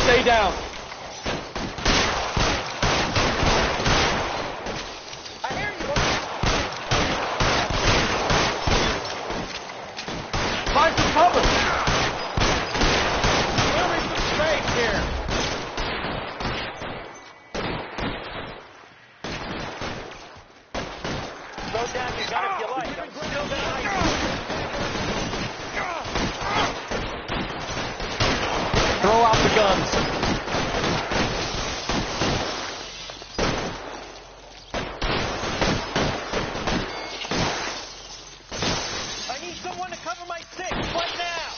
Stay down. I hear you. Find some cover. Give me some space here. Slow down, you got it if you like. I'm still got Throw out the guns. I need someone to cover my six right now.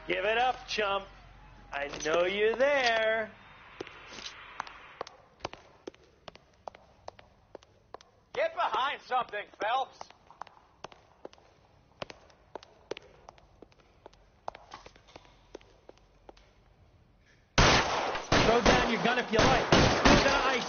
Give it up, chump. I know you're there. Get behind something, Phelps. Throw down your gun if you like. Scoop that ice.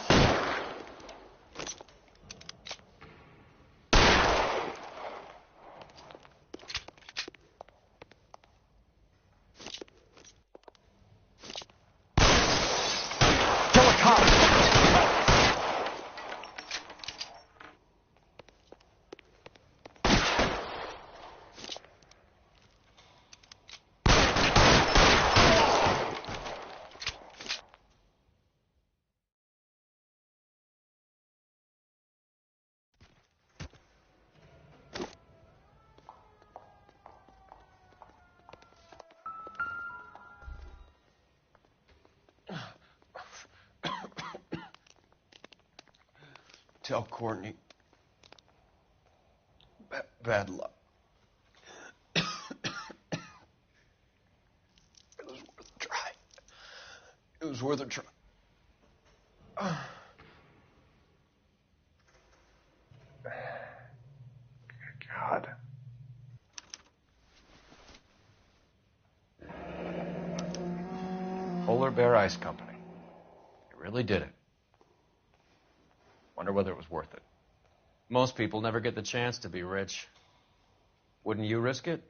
Tell Courtney. Bad luck. It was worth a try. It was worth a try. God. Polar Bear Ice Company. You really did it. Wonder whether it was worth it. Most people never get the chance to be rich. Wouldn't you risk it?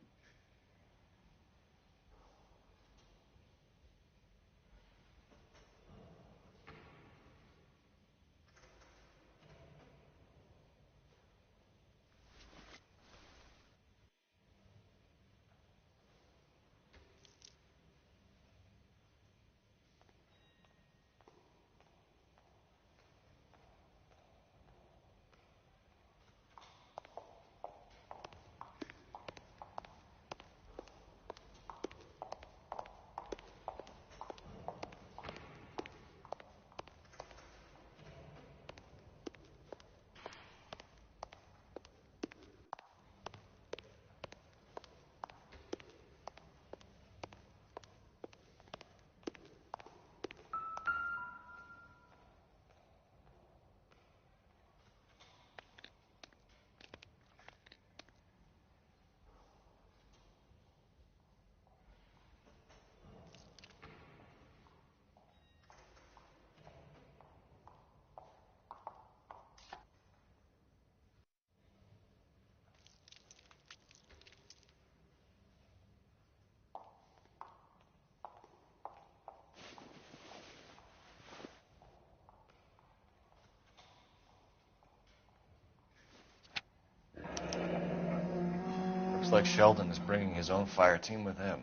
Looks like Sheldon is bringing his own fire team with him.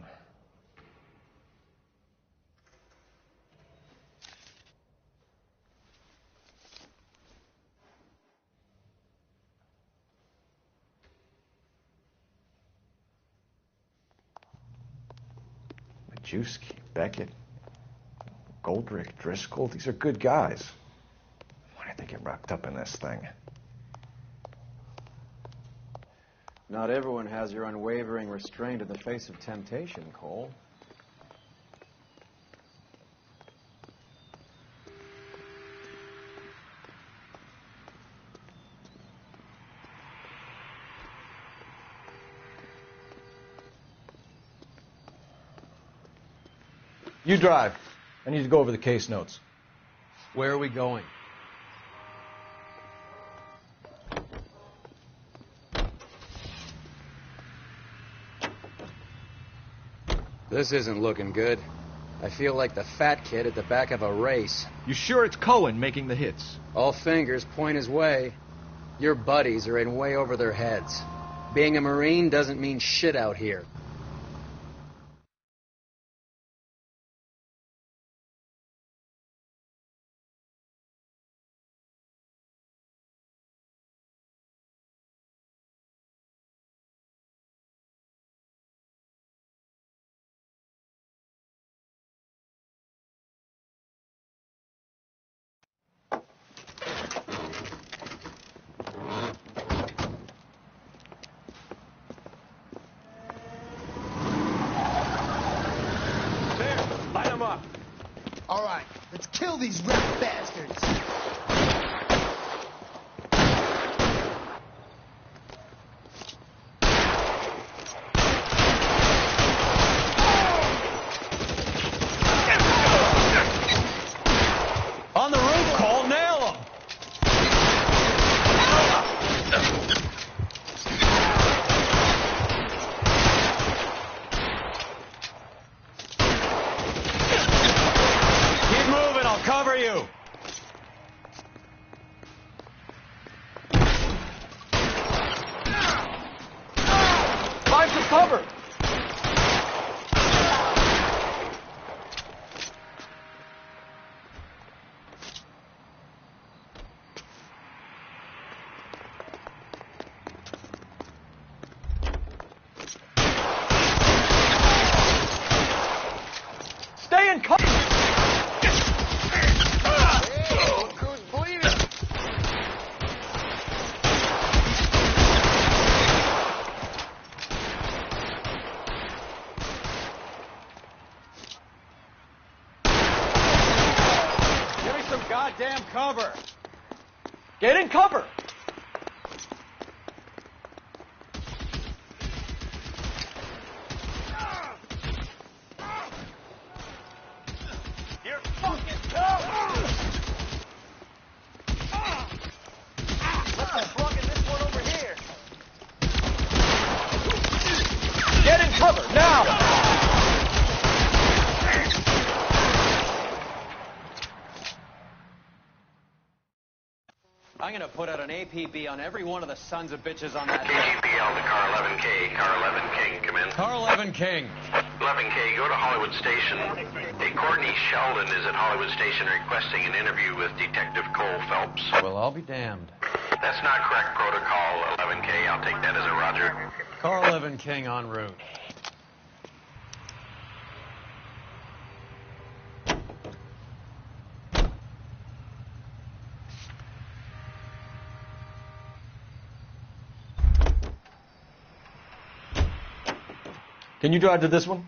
Majewski, Beckett, Goldrick, Driscoll, these are good guys. Why did they get wrapped up in this thing? Not everyone has your unwavering restraint in the face of temptation, Cole. You drive. I need to go over the case notes. Where are we going? This isn't looking good. I feel like the fat kid at the back of a race. You sure it's Cohen making the hits? All fingers point his way. Your buddies are in way over their heads. Being a Marine doesn't mean shit out here. All right, let's kill these rat bastards. On the roof, Cole, nail him! Keep moving, I'll cover you. goddamn cover! Get in cover! You're fucking tough! Let's plug in this one over here. Get in cover, now! I'm gonna put out an APB on every one of the sons of bitches on that. KGPL to car 11K. Car 11 King, come in. Car 11 King. 11K, go to Hollywood Station. Hey, Courtney Sheldon is at Hollywood Station requesting an interview with Detective Cole Phelps. Well, I'll be damned. That's not correct protocol, 11K. I'll take that as a roger. Car 11 King en route. Can you drive to this one?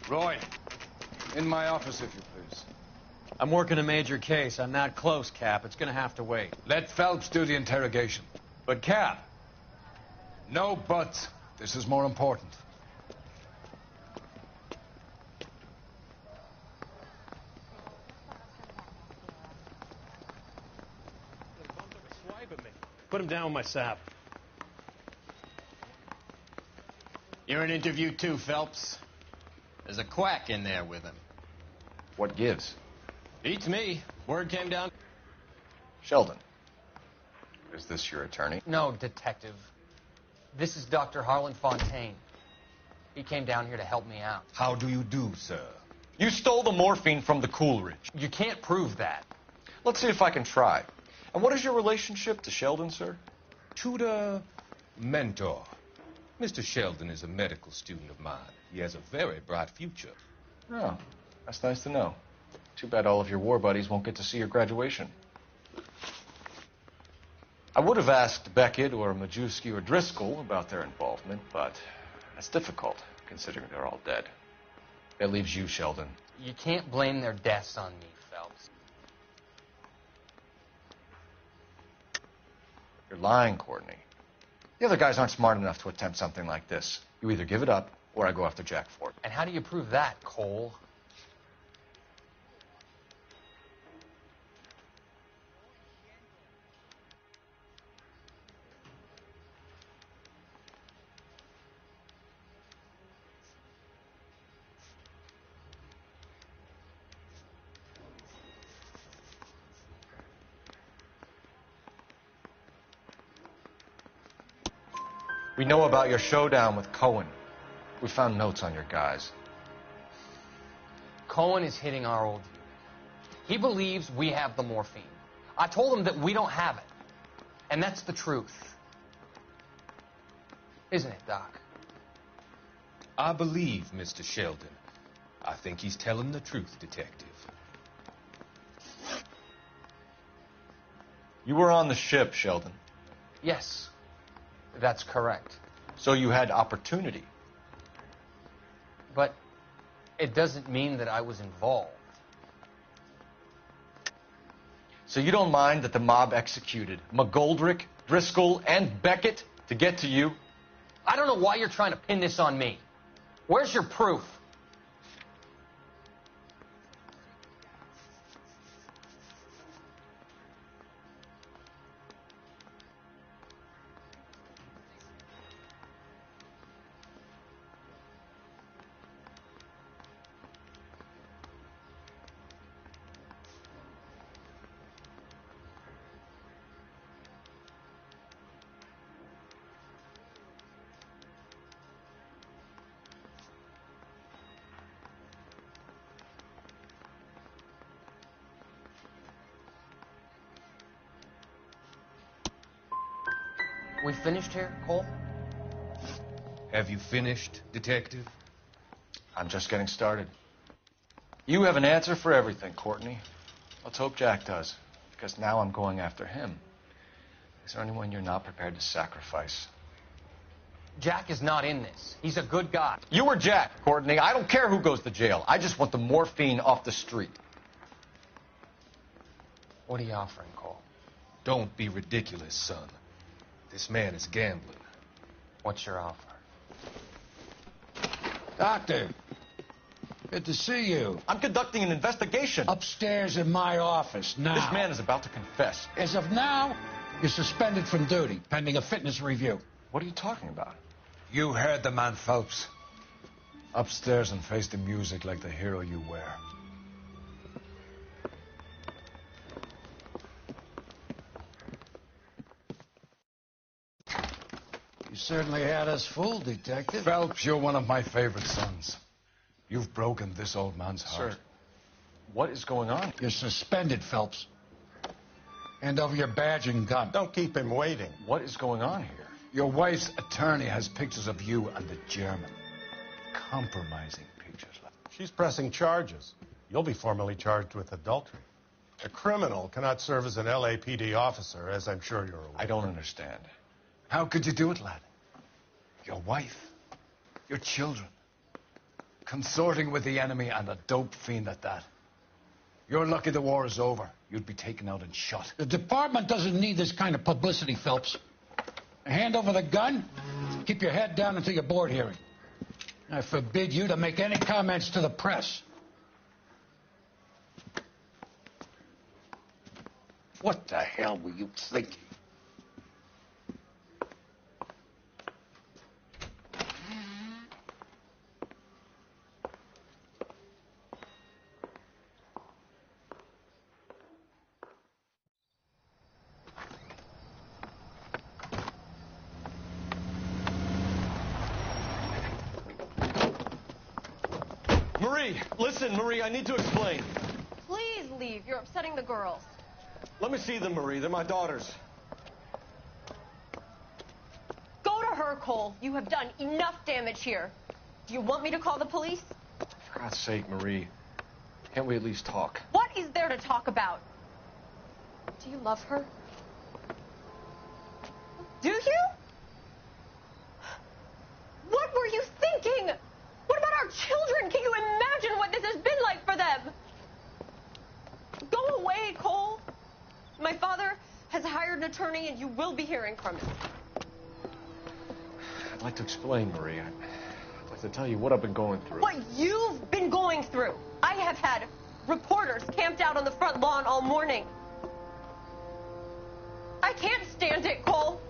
Roy, in my office, if you please. I'm working a major case. I'm not close, Cap. It's gonna have to wait. Let Phelps do the interrogation. But, Cap. No buts. This is more important. Put him down with my sap. You're in interview too, Phelps. There's a quack in there with him. What gives? Beats me. Word came down. Sheldon. Is this your attorney? No, Detective. This is Dr. Harlan Fontaine. He came down here to help me out. How do you do, sir? You stole the morphine from the Coolidge. You can't prove that. Let's see if I can try. And what is your relationship to Sheldon, sir? Tutor, mentor. Mr. Sheldon is a medical student of mine. He has a very bright future. Oh, that's nice to know. Too bad all of your war buddies won't get to see your graduation. I would have asked Beckett or Majewski or Driscoll about their involvement, but that's difficult, considering they're all dead. That leaves you, Sheldon. You can't blame their deaths on me, Phelps. You're lying, Courtney. The other guys aren't smart enough to attempt something like this. You either give it up, or I go after Jack for it. And how do you prove that, Cole? We know about your showdown with Cohen. We found notes on your guys. Cohen is hitting our old unit. He believes we have the morphine. I told him that we don't have it. And that's the truth. Isn't it, Doc? I believe Mr. Sheldon. I think he's telling the truth, Detective. You were on the ship, Sheldon. Yes, that's correct. So you had opportunity. But it doesn't mean that I was involved. So you don't mind that the mob executed McGoldrick, Driscoll, and Beckett to get to you? I don't know why you're trying to pin this on me. Where's your proof? We finished here, Cole? Have you finished, Detective? I'm just getting started. You have an answer for everything, Courtney. Let's hope Jack does, because now I'm going after him. Is there anyone you're not prepared to sacrifice? Jack is not in this. He's a good guy. You or Jack, Courtney. I don't care who goes to jail. I just want the morphine off the street. What are you offering, Cole? Don't be ridiculous, son. This man is gambling. What's your offer? Doctor, good to see you. I'm conducting an investigation. Upstairs in my office, now. This man is about to confess. As of now, you're suspended from duty, pending a fitness review. What are you talking about? You heard the man, Phelps. Upstairs and face the music like the hero you were. You certainly had us fooled, Detective. Phelps, you're one of my favorite sons. You've broken this old man's heart. Sir, what is going on? You're suspended, Phelps. Hand over your badge and gun. Don't keep him waiting. What is going on here? Your wife's attorney has pictures of you and the German. Compromising pictures. She's pressing charges. You'll be formally charged with adultery. A criminal cannot serve as an LAPD officer, as I'm sure you're aware. I don't understand. How could you do it, lad? Your wife, your children, consorting with the enemy and a dope fiend at that. You're lucky the war is over. You'd be taken out and shot. The department doesn't need this kind of publicity, Phelps. Hand over the gun. Keep your head down until your board hearing. I forbid you to make any comments to the press. What the hell were you thinking? Marie, listen, Marie, I need to explain. Please leave. You're upsetting the girls. Let me see them, Marie. They're my daughters. Go to her, Cole. You have done enough damage here. Do you want me to call the police? For God's sake, Marie, can't we at least talk? What is there to talk about? Do you love her? Do you? What were you thinking? What about our children? Can you imagine what this has been like for them? Go away, Cole. My father has hired an attorney, and you will be hearing from him. I'd like to explain, Marie. I'd like to tell you what I've been going through. What you've been going through. I have had reporters camped out on the front lawn all morning. I can't stand it, Cole.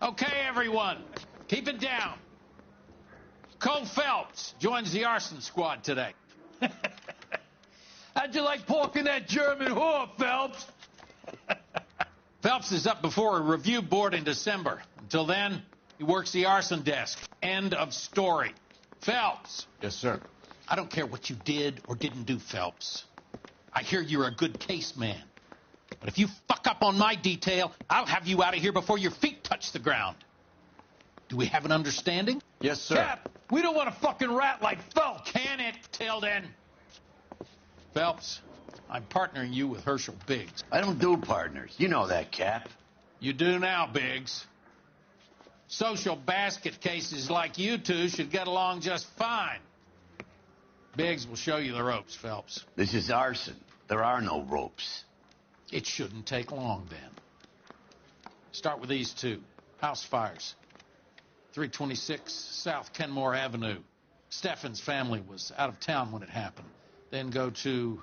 Okay, everyone, keep it down. Cole Phelps joins the arson squad today. How'd you like porking that German whore, Phelps? Phelps is up before a review board in December. Until then, he works the arson desk. End of story. Phelps. Yes, sir. I don't care what you did or didn't do, Phelps. I hear you're a good case man. But if you fuck up on my detail, I'll have you out of here before your feet touch the ground. Do we have an understanding? Yes, sir. Cap, we don't want a fucking rat like Phelps. Can it, Tilden? Phelps, I'm partnering you with Herschel Biggs. I don't do partners. You know that, Cap. You do now, Biggs. Social basket cases like you two should get along just fine. Biggs will show you the ropes, Phelps. This is arson. There are no ropes. It shouldn't take long, then. Start with these two. House fires. 326 South Kenmore Avenue. Steffen's family was out of town when it happened. Then go to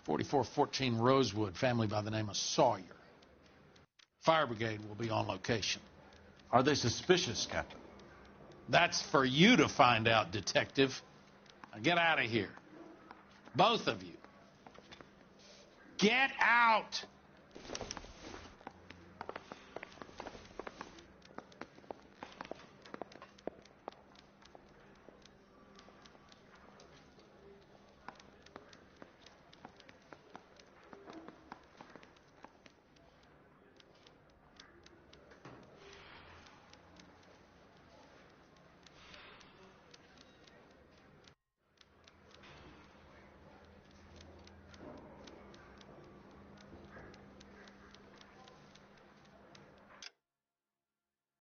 4414 Rosewood, family by the name of Sawyer. Fire brigade will be on location. Are they suspicious, Captain? That's for you to find out, Detective. Now get out of here. Both of you. Get out!